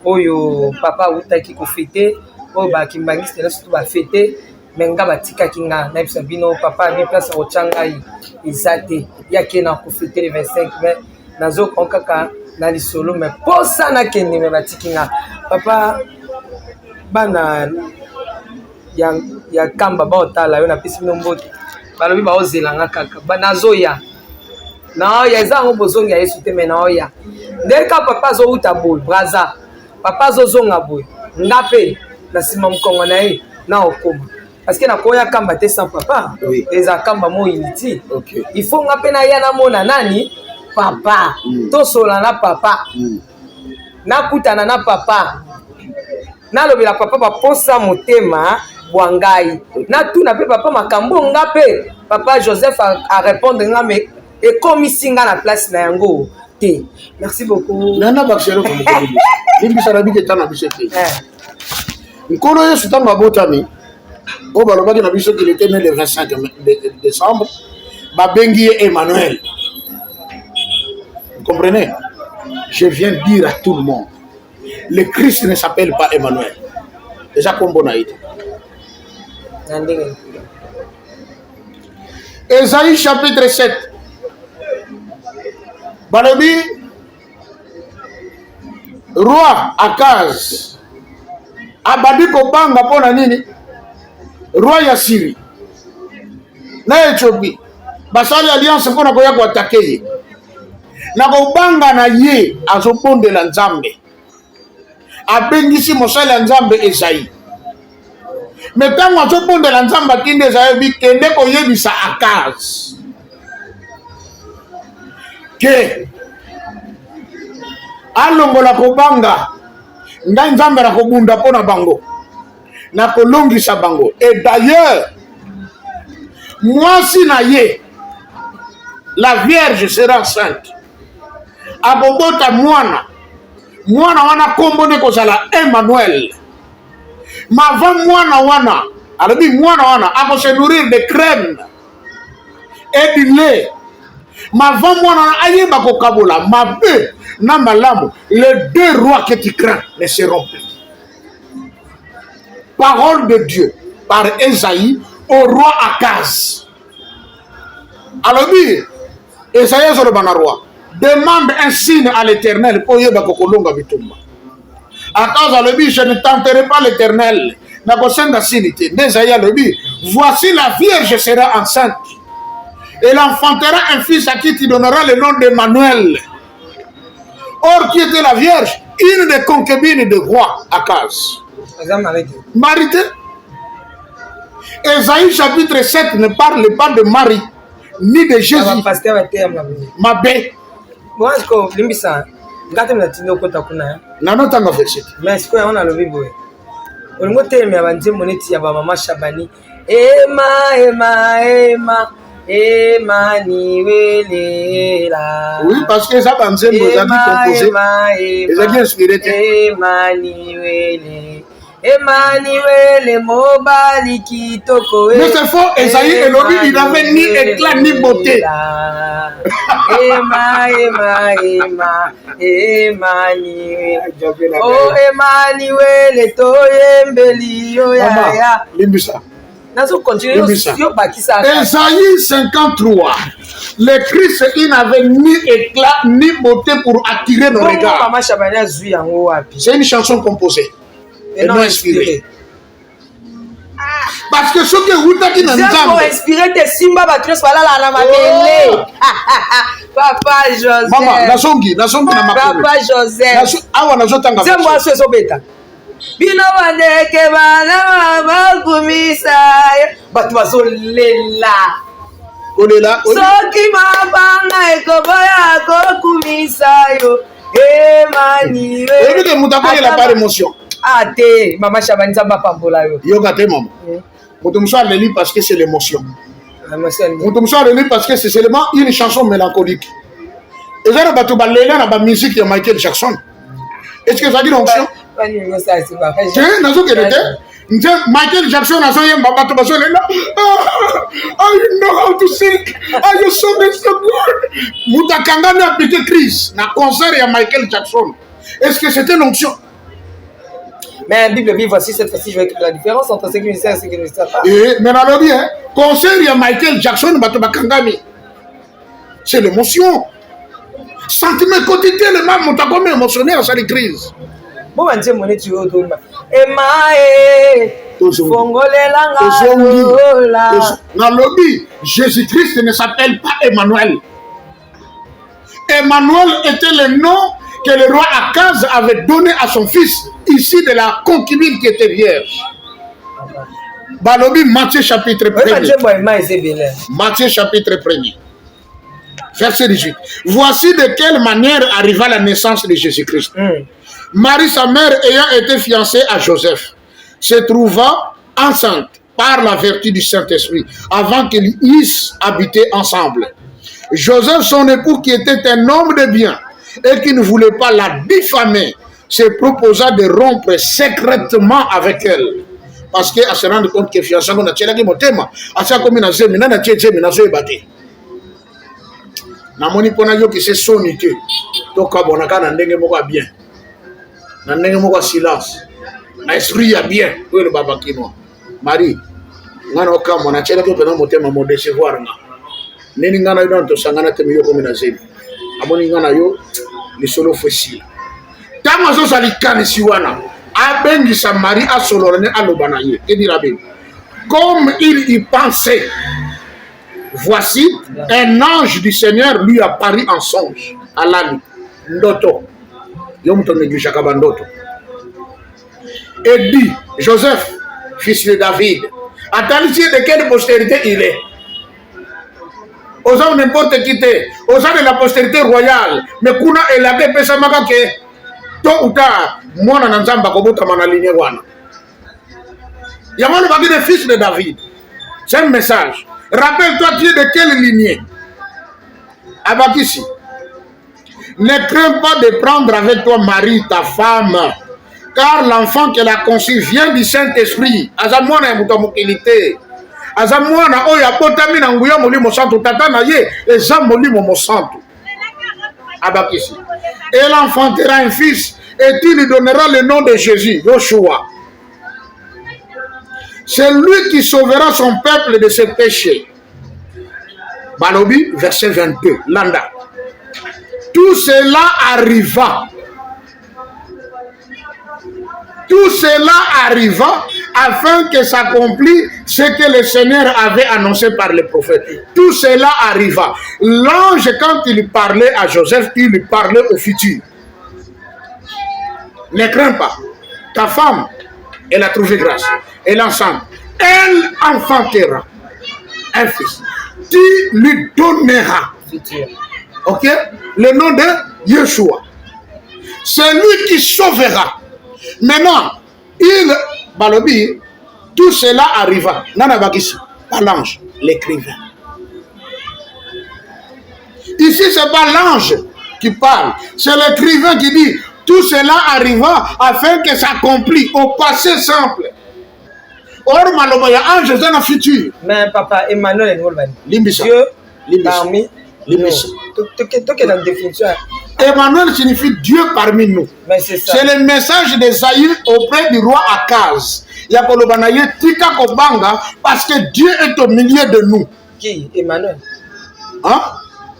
Oyo, papa, où t'as qui fêté. Oh, bah, qui m'a dit que surtout va fêter. Mais nga batika kinga, na bisa bino, papa, bi place au Changai. Izate, ya kena fêter le 25 mai. Nazo konkaka, na lisolo, mais pour ça, na kende, me batikinga. Papa, bana, ya kamba, ba otala, yo na pisi bino mbote. Balobi ba ozelanga kaka, banazo ya. Non, il y a des gens qui ont été maintenant. Dès que papa zo uta boy, braza, papa zo zonga boy, ngape, na simam kongonae, na okoma. Parce que na koya kamba te sans papa, les akamba mo initi. Il faut ngape na yana mona nani, papa, to sola na papa, na kutana na papa, na lobela papa pa posa motema, wangai, na tout na pe papa makambo ngape, papa Joseph a répondre ngame. Et comme ici, à la place, merci beaucoup. Nana Baxero, il s'arrête que tu as avisé. Nkolo Yesu tanga botami. Au baloba qui n'a vu qu'il était né le 25 décembre. Babengi Emmanuel. Vous comprenez? Je viens dire à tout le monde. Le Christ ne s'appelle pas Emmanuel. Déjà comme Bonaïde. Ésaïe chapitre 7. Balobi, roi Akaz, abadi kobanga pona nini? Roi ya Syrie, na Ethiopie, basali alliance pona koya ko attaquer. Na kobanga na ye azopondela Nzambe. Abengisi mosala Nzambe Esaïe. Metango azopondela Nzambe kinde Esaïe bi kende ko yebisa Akaz. Que alongola kobanga nda Nzambe na kobunda pona bango na kolongisa bango. Et d'ailleurs mwasi na ye la vierge sera enceinte abobota mwana wana kombone kozala Emmanuel. Mava mwana wana alobi mwana wana ako se nourrir de crème et du lait. Ma va moi ayeba kokabola mabe na malamu, les deux rois que tu crains ne seront plus. Parole de Dieu par Esaïe au roi Akaz. Alors dit Esaïe sur le roi demande un signe à l'Éternel pour yeba kokolonga bitumba. Akaz a dit je ne tenterai pas l'Éternel. Na kosenga sinité. Esaïe a dit voici la vierge sera enceinte. Elle enfantera un fils à qui tu donneras le nom d'Emmanuel. Or, qui était la Vierge? Une des concubines de roi Akaz. Marité. Ésaïe chapitre 7 ne parle pas de Marie, ni de Jésus. Mabé. Moi, je suis limbisa. Ngate mnatindo kota kuna. Na nota nga verset. Mais est-ce qu'on a le bibo? On ngote me abanje moneti ya ba mama Shabani. Ema. Emmanuel. Oui, parce que ça va me dire composé. Ils ont bien inspiré. Emmanuel, mobali kitoko. Mais c'est faux, Esaïe et Lobi, il n'avait ni éclat ni beauté. Emmanuel. Oh, Emmanuel, toyembeli, oh ya. Limbisa. Nazo continue yo bakisa. Esaïe 53. Le Christ, il n'avait ni éclat ni beauté pour attirer nos regards. C'est une chanson composée et non inspirée. Parce que ce que vous avez dans le inspiré te simba batros voilà la mabele. Papa Joseph. Maman, nasongi na makolo. Papa Joseph. Awa nazotanga. C'est moi ce beta. Bino bandeke bana bakumisa. Batu bazolela. Olela. Soki mabanga ekoboya kokumisa yo. Emani. Et que mutaka il a pas d'émotion. Ah te, maman Chabani Zamba Pambola yo. Yo gâté maman. Motomso le lit parce que c'est l'émotion. Motomso le lit parce que c'est seulement une chanson mélancolique. Et ça ba to ba lela na ba musique de Michael Jackson. Est-ce que ça dit l'onction? Tiens, nazo que était. Michael Jackson nazo yemba ba to ba so lela. I know how to sing. I just so good. Mutakanga na petit Chris na concert ya Michael Jackson. Est-ce que c'était l'onction? Mais la Bible dit, voici cette fois-ci, je vais écrire la différence entre ce qui me sert et ce qui ne me sert pas. Mais on a dit, concert, il y a Michael Jackson, c'est l'émotion. Sentiment quotidien, le même, on t'a comme émotionné à sa crise. Bon, ben, tu m'en es tu es dans le lobby, Jésus-Christ ne s'appelle pas Emmanuel. Emmanuel était le nom que le roi Akaz avait donné à son fils, ici de la concubine qui était vierge. Balobi, Matthieu chapitre 1er. Matthieu chapitre 1er. Verset 18. Voici de quelle manière arriva la naissance de Jésus-Christ. Marie, sa mère, ayant été fiancée à Joseph, se trouva enceinte par la vertu du Saint-Esprit, avant qu'ils eussent habité ensemble. Joseph, son époux, qui était un homme de bien, et qui ne voulait pas la diffamer, se proposa de rompre secrètement avec elle. Parce qu'elle se rend compte que fiancé on a tiré qui motema, à ça comme na zemi na tchétché na zo ebate. Na moni pona yo qui se sonité. To ka bonaka na ndenge moko bien. Na ndenge moko silence. Na esprit ya bien, oui le baba kino. Marie, ngana okamo na tiré que pena motema mo décevoir nga. Neni ngana yo to sangana te yo comme na zemi. Amoni ngana yo le solo fossile. Tama zo salikani siwana. Abengisa Marie a solorné à l'obanaye. Que dit la Bible? Comme il y pensait, voici un ange du Seigneur lui apparut en songe à l'âme. Ndoto. Yomto néglige kabandoto. Et dit, Joseph, fils de David, attention de quelle postérité il est. Aux hommes n'importe qui t'est, aux hommes de la postérité royale, mais kuna elade pesamaka ke tôt ou tard, moi na nzamba kobota manaline wana. Yamano bagi de fils de David. C'est un message. Rappelle-toi, tu es de quelle lignée? Abakisi. Ne crains pas de prendre avec toi Marie, ta femme, car l'enfant qu'elle a conçu vient du Saint-Esprit. Azamwana ya mutamukilité. Azamwana oya potami na nguya molimo santo tata na ye eza molimo mo santo. Abakisi. Elle enfantera un fils et tu lui donneras le nom de Jésus, Joshua. C'est lui qui sauvera son peuple de ses péchés. Balobi, verset 22, Landa. Tout cela arriva. Tout cela arriva afin que s'accomplisse ce que le Seigneur avait annoncé par les prophètes. Tout cela arriva. L'ange, quand il parlait à Joseph, il lui parlait au futur. Ne crains pas. Ta femme, elle a trouvé grâce. Elle est enceinte. Elle enfantera un fils. Tu lui donneras. Ok? Le nom de Yeshua. C'est lui qui sauvera. Maintenant, Balobi, tout cela arriva. Nana Bagisi, pas l'ange, l'écrivain. Ici, ce n'est pas l'ange qui parle, c'est l'écrivain qui dit tout cela arriva afin que ça s'accomplisse au passé simple. Or, Maloboya, ange, c'est un futur. Mais papa, Emmanuel est Limbisa. Dieu Limbisa. parmi Limbisa. nous. Tu es dans la définition. Emmanuel signifie Dieu parmi nous. C'est ça. C'est le message d'Esaïe auprès du roi Akaz. Yakolobanaye tika kobanga parce que Dieu est au milieu de nous. Qui? Emmanuel. Hein?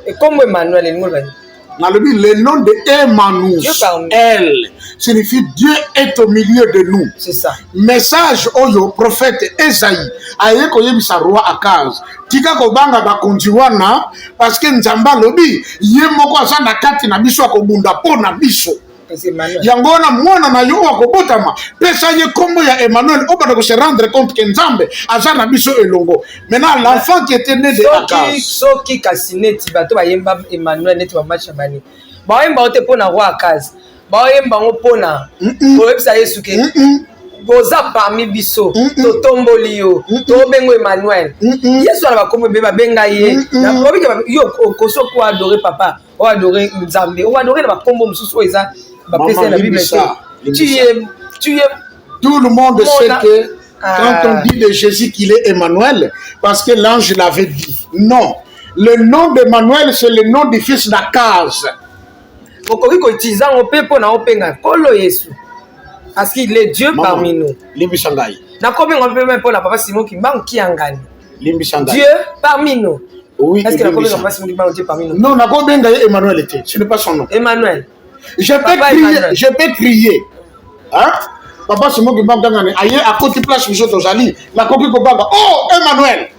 Et comme Emmanuel, Le nom de Emmanuel signifie Dieu est au milieu de nous. c'est ça. Message oyo prophète Esaïe aye koyebisa roi Akaz tika kobanga bakonzi wana parce que nzamba lobi ye moko aza na kati na biso akobunda po na biso. Yango wana mwana na yo akobotama pesa ye kombo ya Emmanuel obana ko se rendre compte que nzambe aza na biso elongo. Maintenant l'enfant qui était né de Akaz soki kasineti bato bayemba Emmanuel neti ba match bani bayemba ote pona roi Akaz bayemba ngo pona oyebisa Yesu ke boza parmi biso to tomboli yo to bengo Emmanuel Yesu ala bakombo be babenga ye na obike yo koso ko adorer papa o adorer nzambe o adorer na bakombo mususu eza ba pesa na Bible. Tu es tout le monde sait que quand on dit de Jésus qu'il est Emmanuel, parce que l'ange l'avait dit. Non. Le nom d'Emmanuel, c'est le nom du fils d'Akaz. Parce qu'il est Dieu parmi nous. Limbisangai. Dieu parmi nous. Oui, est-ce que la Dieu parmi nous? Non, Emmanuel était. Ce n'est pas son nom. Emmanuel. Je peux crier. Hein? Papa Simon qui m'a dit aïe à côté place où j'étais allé la copie ko banga oh Emmanuel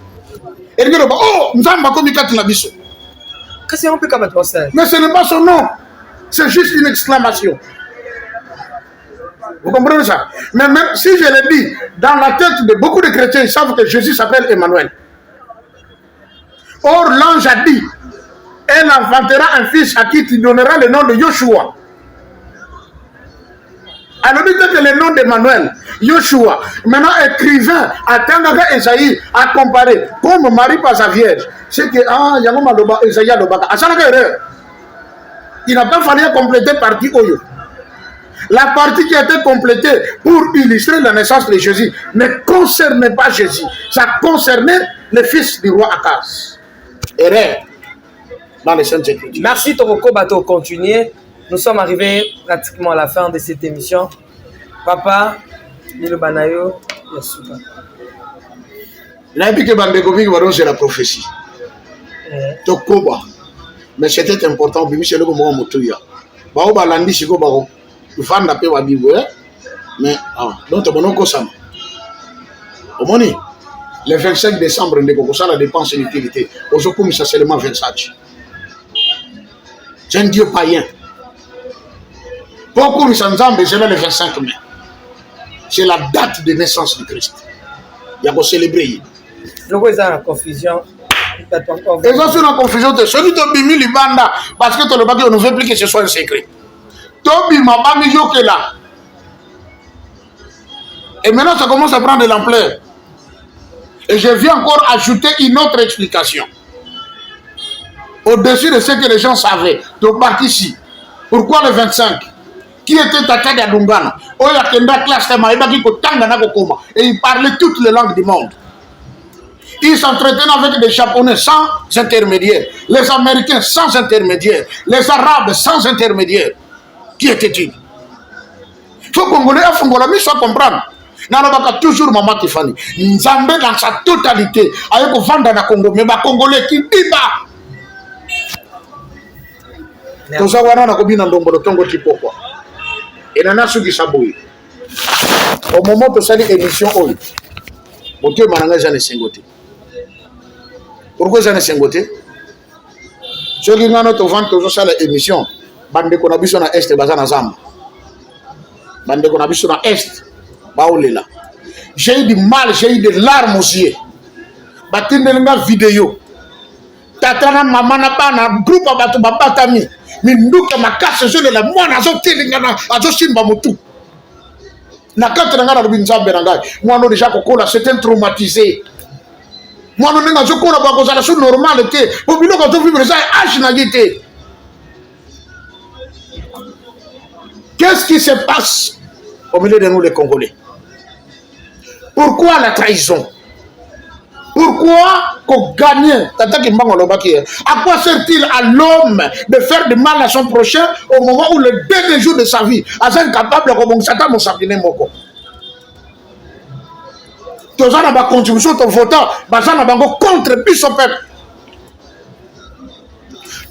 et il dit oh nzamba komi kati na biso. Qu'est-ce qu'on peut comme ça? Mais ce n'est pas son nom, c'est juste une exclamation. Vous comprenez ça? Mais même si je le dis dans la tête de beaucoup de chrétiens, ils savent que Jésus s'appelle Emmanuel. Or l'ange a dit elle enfantera un fils à qui tu donneras le nom de Yoshua. Alors, dit que le nom d'Emmanuel, Yoshua, maintenant écrivain, attendant Esaïe à comparer, comme Marie par sa vierge, c'est que, il y a un Esaïe à l'obaka. Il n'a pas fallu compléter partie Oyo. La partie qui a été complétée pour illustrer la naissance de Jésus ne concernait pas Jésus. Ça concernait le fils du roi Akaz. Erreur dans les Saintes Écritures. Merci Toroko Bato, continuer. Nous sommes arrivés pratiquement à la fin de cette émission. Papa, Lilo Banayo, Yasuka. Il a dit que Bandekovic va c'est la prophétie. Tokoba. Mais c'était important. Bibi le Gomo Motuya. Bao Balandi Siko Bao. Tu fais la paix à Bibo. Mais, donc, tu as ça. Au moni, le 25 décembre, on a la dépense d'utilité. Aujourd'hui, c'est seulement 25. C'est un dieu païen. Pourquoi nous sommes en c'est le 25 mai. C'est la date de naissance de Christ. Il y a qu'à célébrer. Je vois ça en confusion. Et ça, c'est une confusion. Celui qui a mis le banda, parce que tu ne veux plus que ce soit un secret. Tobi m'a pas mis que là. Et maintenant, ça commence à prendre de l'ampleur. Et je viens encore ajouter une autre explication. Au-dessus de ce que les gens savaient. Donc, ici. Pourquoi le 25? Qui était Tata Gadungana? Et il parlait toutes les langues du monde. Il s'entretenait avec des Japonais sans intermédiaire, les Américains sans intermédiaire, les Arabes sans intermédiaire. Qui était-il? Il faut qu'on soit comprendre. N'a toujours Maman Tiffany. Nzambe dans sa totalité. Avec vendre na Congo, mais les Congolais qui disent tout ça, on a combien d'endroits de Tongo Tipoko. Et nana su qui s'abouille. Au moment où ça dit émission, mon Dieu m'a jamais singoté. Pourquoi j'en ai singoté? Ceux qui ont notre vente, tous ça l'émission. Bande qu'on a vu sur la Est, Bazana Zamba. Bande qu'on a vu sur la Est, Baolela. J'ai eu du mal, j'ai eu des larmes aux yeux. Batindenga vidéo. Tatana maman n'a pas un groupe à battre batami. Minduka makase je la mwana azotelinga na azosimba mutu. Na kante nga na binzambe na ngai. Mwana déjà kokola c'est un traumatisé. Mwana nga zokola ba kozala sur normal te. Au biloko to vivre ça âge na gité. Qu'est-ce qui se passe au milieu de nous les Congolais? Pourquoi la trahison? Pourquoi qu'on gagne? À quoi sert-il à l'homme de faire du mal à son prochain au moment où le dernier jour de sa vie est incapable de Satan mon sapiné moko? Tous les contributions de votant, contre son peuple.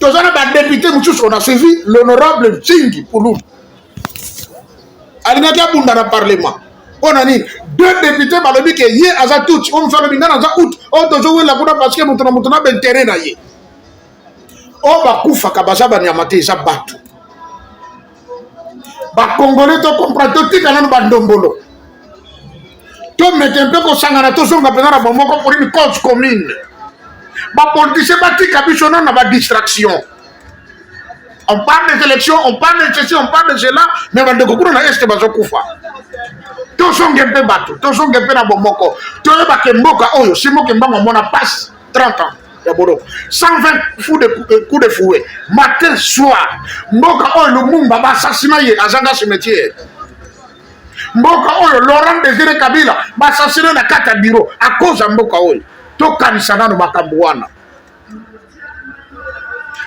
Tous les députés, on a suivi l'honorable Tchingi Pouloud. Il y a un parlement. On a dit 2 députés par le que hier à Zatout, on fait le bingana à août, on te joue la bouna parce que nous avons un terrain là. On va koufa kabaza banyamate za batu. Ba Congolais to comprendre tout kana bandombolo. To mettre un peu ko sangana to songa pena bomoko pour une cause commune. Ba politicien bati kabishona na ba distraction. On parle des élections, on parle de ceci, on parle de cela, mais on découvre na est bazo kufa. To songa pe batu, to songa pe na bomoko. To ba ke mboka oyo, simo ke mbango mona passe 30 ans. 120 coups de fouet, matin, soir. Mboka oyo Lumumba ba assassiné à Zanga cimetière. Mboka oyo Laurent Désiré Kabila ba assassiné na kata bureau à cause de mboka oyo. To kanisana no makambuana.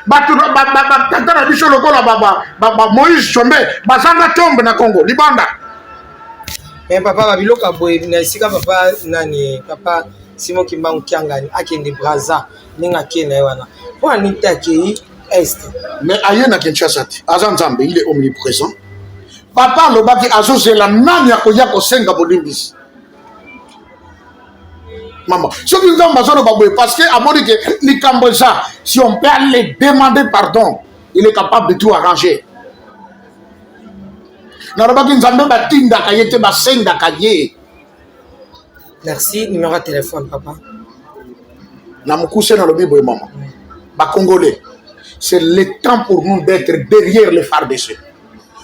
Batu tata na biso lokola baba Moïse Chombe bazanga tombe na Congo libanda. Mais papa babiloka boye na esika papa nani papa Simon Kimbangu Kiangani akende Brazza ninga kena wana po anita ki est mais ayena Kinshasa azanzambe il est omniprésent. Papa lobaki azozela nani akoya kosenga bolimbisi maman ce que nous avons besoin de baboué parce que à mon dit que les Cambodgiens si on peut aller demander pardon il est capable de tout arranger. Na lobaki nzambe batinda kayete basenga kaye. Merci, numéro de téléphone, papa. Maman. Congolais, c'est le temps pour nous d'être derrière les FARDC.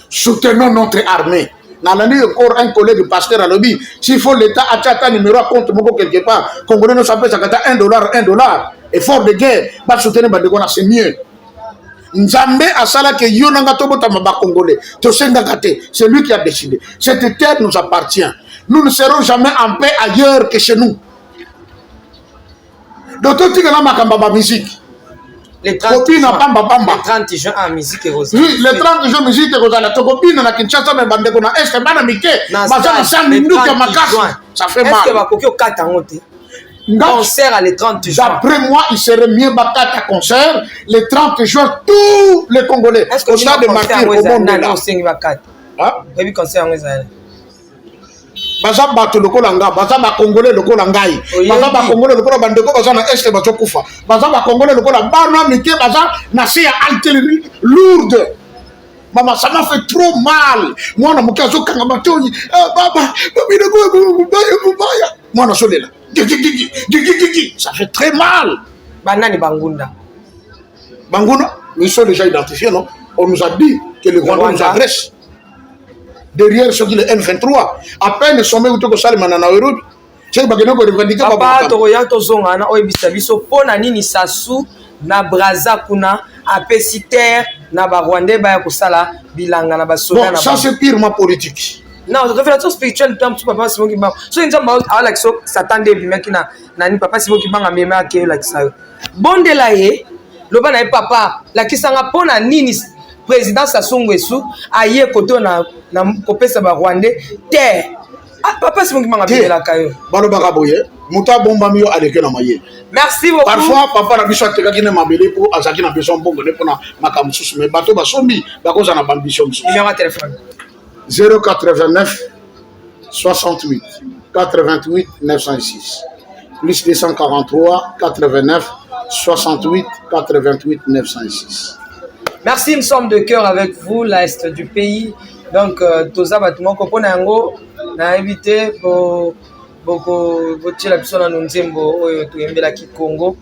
Soutenons notre armée. Dans l'année encore un collègue pasteur à lobby, s'il faut l'État achata numéro à compte quelque part, Congolais nous s'appelle ça $1, effort de guerre, va soutenir Badegona, c'est mieux. Nzambe asala ke yonanga tobota maba Congolais, c'est lui qui a décidé. Cette terre nous appartient. Nous ne serons jamais en paix ailleurs que chez nous. D'autres tu la makamba musique. Les 30 juin en musique et rose. Oui, les 30 juin musique et rose. La copine na Kinshasa mais bande kona est que bana mike. Bazana 5 minutes à makasi. Ça fait mal. Est-ce que va kokyo kata ngote? Concert à les 30 juin. D'après moi, il serait mieux bakata concert les 30 juin tous les Congolais. Est-ce que au stade de martyrs au monde là. Non, c'est bakata. Ah, oui concert en Israël. Baza bato lokola nga baza ba Congolais lokola ngai baza ba Congolais lokola bandeko baza na est bazo kufa baza ba Congolais lokola bana mike baza na se ya artillerie lourde. Maman ça m'a fait trop mal mwana mukazo kanga batoni baba babideko baya mwana solela ça fait très mal. Banani Bangunda ils sont déjà identifiés non on nous a dit que les Rwandais nous agressent. Derrière ce qui est le M23, à peine sommet où tu as salé maintenant à Europe, c'est pas que nous revendiquons pas. Papa, tu regardes ton zone, on a bisabiso pour nani ni sasu na Brazza kuna apesiter na ba Rwandais ba kusala bilanga na ba soda na. Ça c'est purement politique. Non, révélation spirituelle tant que papa Simon Kimbangu. So inza ba ala kiso s'attendait bi mekina nani papa Simon Kimbangu amema ke la kisayo. Bonde la ye, loba na papa la kisanga pona nini président Sassou Nguesso aye koto na kopesa ba Rwandais terre. Ah papa Simon Kimbangu abela kayo. Balo bakaboye, muta bomba miyo aleke na maye. Merci beaucoup. Parfois papa na biso atekaki na mabele pour azaki na besoin bongo ne pona makamususu mais bato basombi bakoza na ambition. Numéro de téléphone 089 68 88 906 plus 243 89 68 88 906. Merci, nous sommes de cœur avec vous, l'Est du pays. Donc, Toza Batouman, Kopona Yango, n'a évité pour la personne à Nunzembo, Touyembela Ki Congo.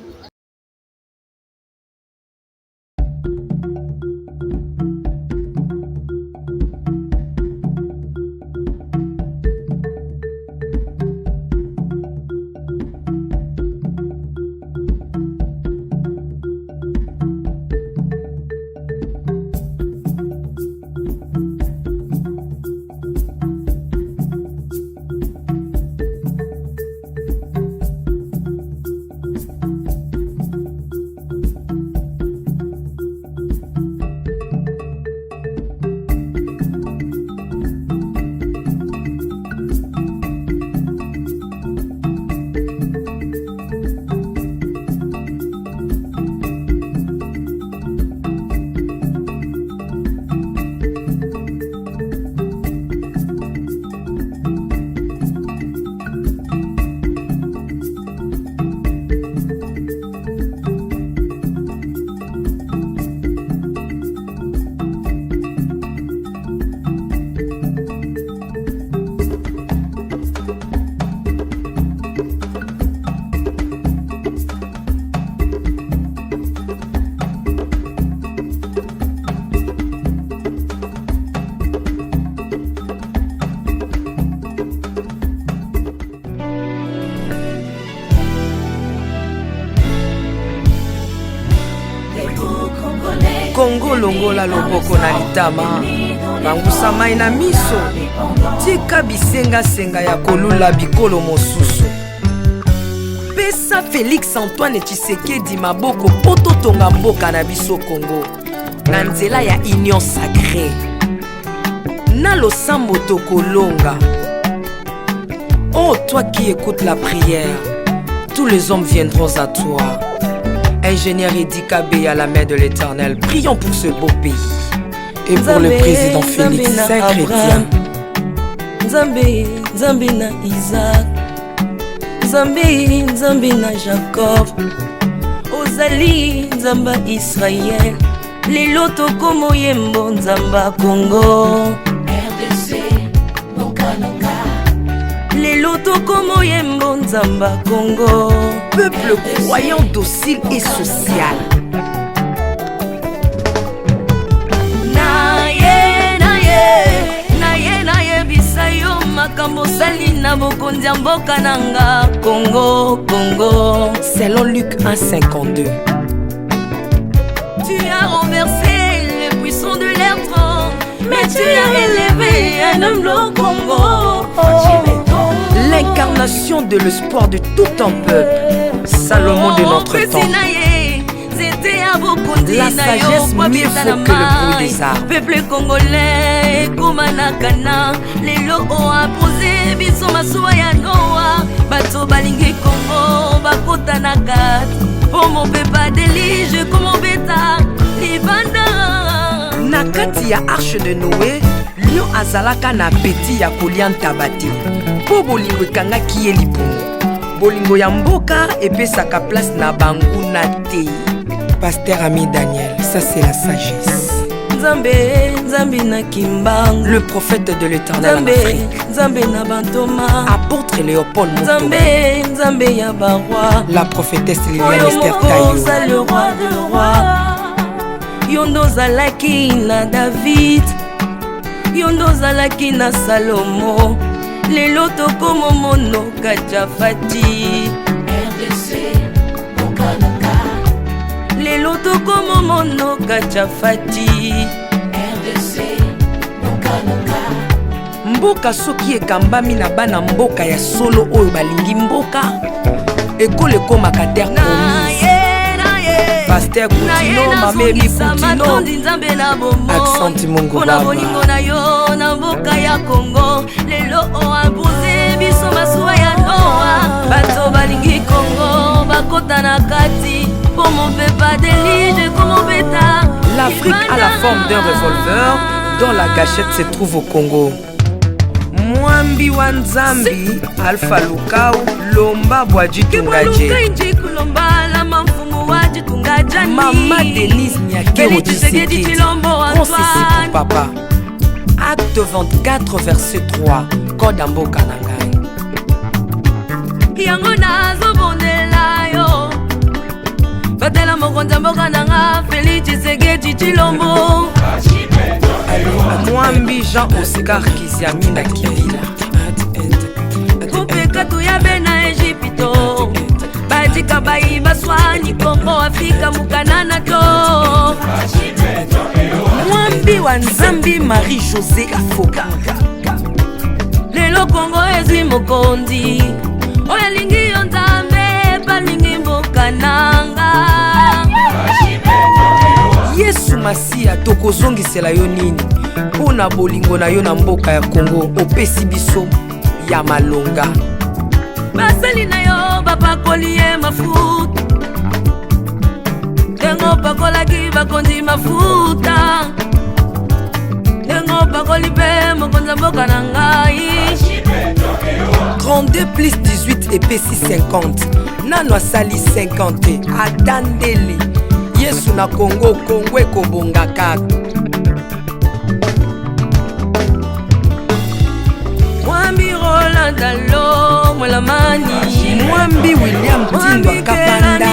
Congo longola loboko na litama bangusa mai na miso tika bisenga-senga ya kolula bikolo mosusu pesa Félix Antoine Tshisekedi maboko po totonga mboka na biso Congo na nzela ya union sacrée na losambo tokolonga. Oh toi qui écoutes la prière, tous les hommes viendront à toi. Ingénieur Edi Kabé à la main de l'Éternel, prions pour ce beau pays et pour le président Félix Saint-Chrétien. Nzambe na Isaac, Nzambe na Jacob, ozali Nzamba Israël, lelo tokomo yembo Nzamba Congo, RDC, Bokananga, lelo tokomo yembo Nzamba Congo, peuple croyant docile et social. Makambo sali na bokonzi ya mboka nanga Congo. Selon Luc 1,52. Tu as renversé les puissants de leur trône, mais tu as élevé un homme au Congo. L'incarnation de l'espoir de tout un peuple. Salomon de notre temps. La sagesse mieux vaut que le bruit des arbres. Peuple congolais, Kumanakana, les lots ont imposé, biso masuwa ya Noa, bato balingi Congo, bakota na kat, pour mon pepa délige, comme mon bêta, libanda. Na kati ya arche de Noé, lion azalaka na peti ya kolia ntabate. Po bolingo ekangaki ye libumu. Bolingo ya mboka epesaka place na bangu na te. Pasteur Ami Daniel, ça c'est la sagesse. Nzambe na Kimbang, le prophète de l'Éternel en Afrique. Nzambe na Bantoma, apôtre Léopold Moutou. Nzambe ya Barwa, la prophétesse Liliane Esther Tayo, le roi de roi. Yondo zalaki na David, Yondo zalaki na Salomo, lelo tokomo mono Kachafati. RDC, Bokananga, lelo tokomo mono Kachafati. RDC, Bokananga. Mboka soki ekambami na bana mboka ya solo oyo balingi mboka ekole ekomaka terre promise. Pasteur Koutino, Mamébi Koutino, Accent Mungu Baba. Bolingo na yo na mboka ya Congo, lelo o imposé biso masuwa ya Noa, bato balingi Congo bakota na kati, pour mon pepa délige comme mon bêta. L'Afrique a la forme d'un revolver dont la gâchette se trouve au Congo. Mwambi wa Nzambi, Alpha Lukau, Lomba Bwaji Tungaje. Maman Denise Nyakero Tshisekedi, Consessi pour papa. Acte 24, verset 3. Kodambo Kanangai. Yango nazo bondela yo, batela mokonza mboka nanga Félix Tshisekedi Tshilombo. Mwambi Jean Oscar Kiziamina Kibila. Kupeka tuyabe na Egypto, bajika bayi baswani Kongo Afrika mukanana to. Mwambi wa Nzambi Marie-José Ifoka. Lelo Kongo ezwi mokonzi, oya lingi yo Nzambe balingi mboka nanga. Yesu Masia tokozongisela yo nini mpona bolingo na yo na mboka ya Congo opesi biso ya malonga. Basali na yo bapakoli ye mafuta, ndengo pakolaki bakonzi mafuta, ndengo pakoli mpe mokonza mboka na ngai. 32 plus 18 epesi 50 nano asali 50 atandeli Yesu na Congo, Congo ekobonga kaka. Mwambi Roland Dalo Mwelamani, Mwambi William Tindwa Kapanda,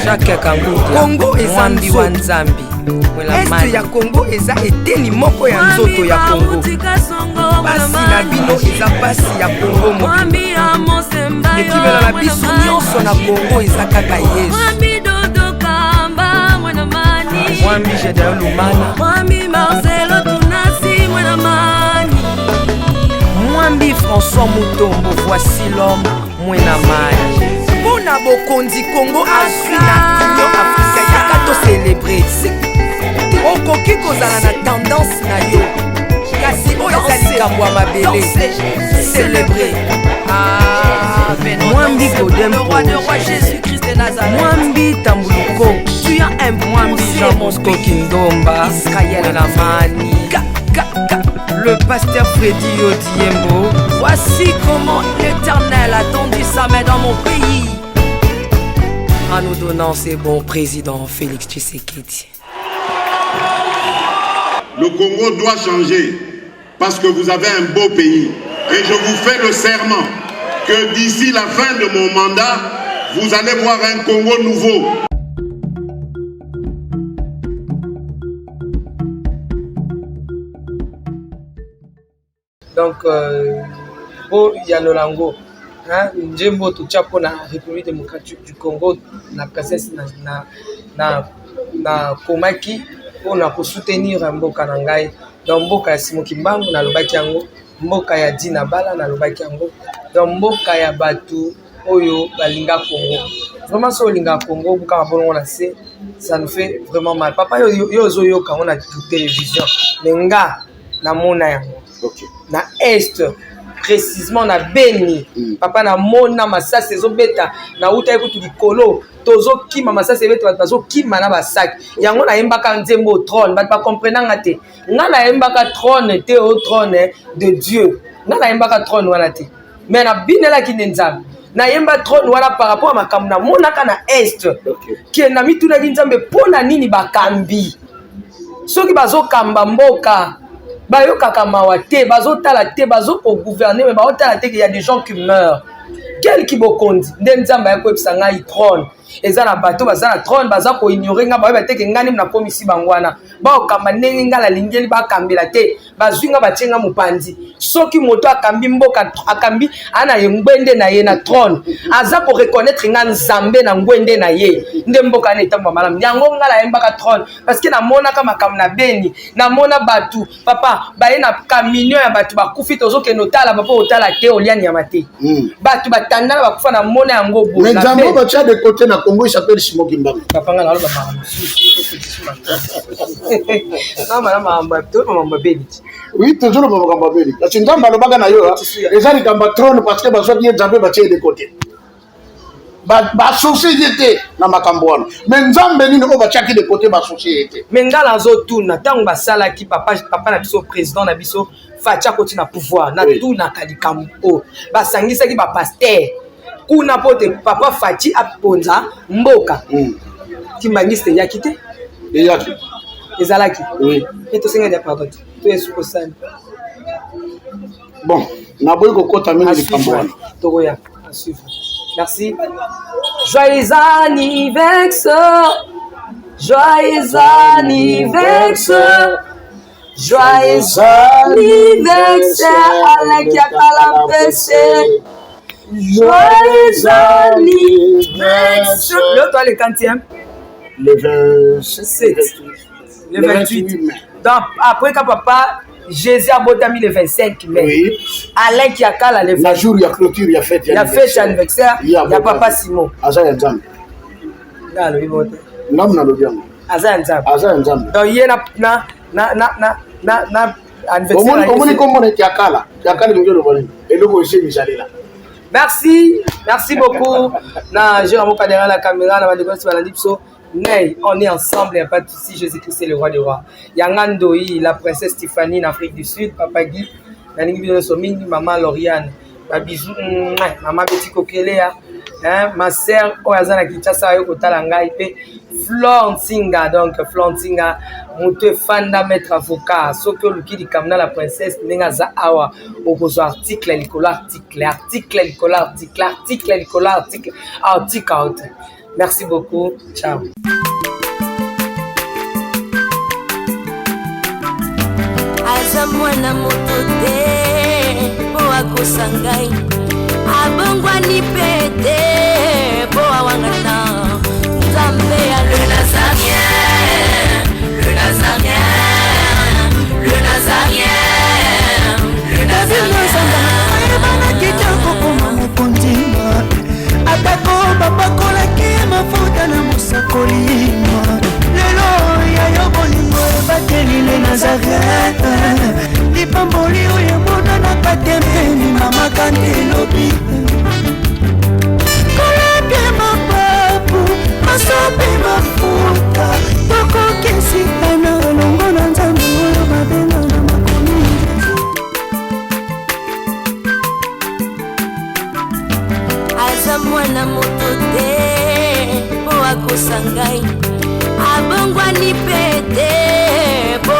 Jacques Kangudia, Congo eza Mwambi wa Nzambi. Este ya Congo eza eteni moko ya nzoto ya Congo. Pasi na bino eza pasi ya Congo moko. Ekimela na biso nyonso na Congo eza kaka Yesu. mwana mani Mwambi Gedeon Lumana, Mwambi Marcelo Tunasi mwana mani Mwambi François Mutombo, voici l'homme Mwena Mani. Mona Bokondi Congo Afrika, Union Africa, yaka to célébrer. Okoki kozala na tendance na yo. Kasi oyo ezali likambo ya mabele. Célébrer. Ah, Mwambi Godem, le roi de roi Jésus-Christ de Nazareth. Mwambi Tambuluko, tu as un Mwambi Jean Bosco Kindomba, Israël Lamani, le pasteur Freddy Odiembo. Voici comment l'Éternel a tendu sa main dans mon pays En nous donnant ces bons présidents Félix Tshisekedi. Le Congo doit changer parce que vous avez un beau pays. Et je vous fais le serment que d'ici la fin de mon mandat, vous allez voir un Congo nouveau. Donc, il y a le Lango. Njembo tuchapo na République démocratique du Congo na princesse na komaki pona ko soutenir mboka na ngai dans mboka ya Simon Kimbangu na lobaki yango mboka ya Dina Bala na lobaki yango dans mboka ya batu oyo balinga Congo vraiment so linga Congo buka bongo na se ça nous fait vraiment mal papa yo zo yo quand on a télévision lenga na mona yango na est précisément na Beni papa na mona masasi ezobeta na uta ekutu likolo tozo kima masasi ebeta bazo kima na basaki yango na yembaka nzembo trône ba comprendre ngate nga na yembaka trône te au trône de Dieu nga na yembaka trône wana te mais na binela ki nzambe na yemba trône wana par rapport à makambo na mona kana est ki na mituna ki nzambe pona nini bakambi soki bazo kamba mboka bayokaka mawa te bazotala te bazoko gouverner mais bazotala te qu'il y a des gens qui meurent quel qui bokondi nde nzamba yakoyebisa ngai trône eza na bato baza na trône baza ko ignorer nga bayeba te ke ngani na komisi bangwana baokamba ndenge nga la lingeli bakambela te bazwinga batenga mopandi soki moto akambi mboka akambi ana ngwende na ye na trône aza ko reconnaître nga nzambe na ngwende na ye nde mboka na etamba malamu yango nga la yembaka trône parce que na mona kama kam na Beni na mona batu papa baye na camion ya batu bakufi tozoke notala papa otala te oliani ya mate batu batandana bakufa na mona yango bo mais nzambe batia de côté na Congo il s'appelle Simon Kimbangu papa nga naloba makambo non makambo to makambo Beni oui toujours le makambo Beni parce que nzambe alobaka na yo eza likambo trône parce que bazwaki ye nzambe batia de côté basouci te na makambo wana mais nzambe nini oyo batiaki de côté basouci te mais ngala azotuna ntango basalaki papa na biso président na biso fatia koti na pouvoir na tunaka likambo oyo basangisaki bapaster kuna pote papa Fati aponza mboka kimbangiste yaki te eyaki ezalaki et to senga dia pardon to esuko sana bon na boy ko kota mini likambo wana to ya à suivre merci joyeux anniversaire joyeux anniversaire joyeux anniversaire avec ya kala pese joyeux anniversaire. Le toi le quantième? Le 27. Le 28 mai. Donc après quand papa Jésus a botami le 25 mai. Oui. Alain qui a kala le 20. La jour il y a clôture, il y a fête. Il y a fête anniversaire. Il y a papa Simon. Aza ya nzambe. Na le bibote. Namu na lobiango. Aza ya nzambe. Aza ya nzambe. Donc il na anniversaire. Omoni komone ki akala. Ki akala ngelo boni. Eloko ese misalela. Merci beaucoup. Na Jérôme derrière la caméra, na Badebos Balandipso. Mais on est ensemble, il n'y a pas de souci. Jésus-Christ est le roi des rois. Yangandoï, la princesse Stéphanie en Afrique du Sud, Papa Guy, Maman Lauriane, ma bisou, Maman Betty Kokelea, ma sœur Oyazana Kinshasa, Yokotalanga, Florent Singa, donc Florent Singa, mon fanda maître avocat, Soko Luki Kamna, la princesse Nengaza Awa, Okozo article, article. Merci beaucoup. Ciao. aza mwana moto te po akosa ngai abongwani pe te po awangata nzambe alela za bien aza mwana moto te po akosa ngai abongwani pe te po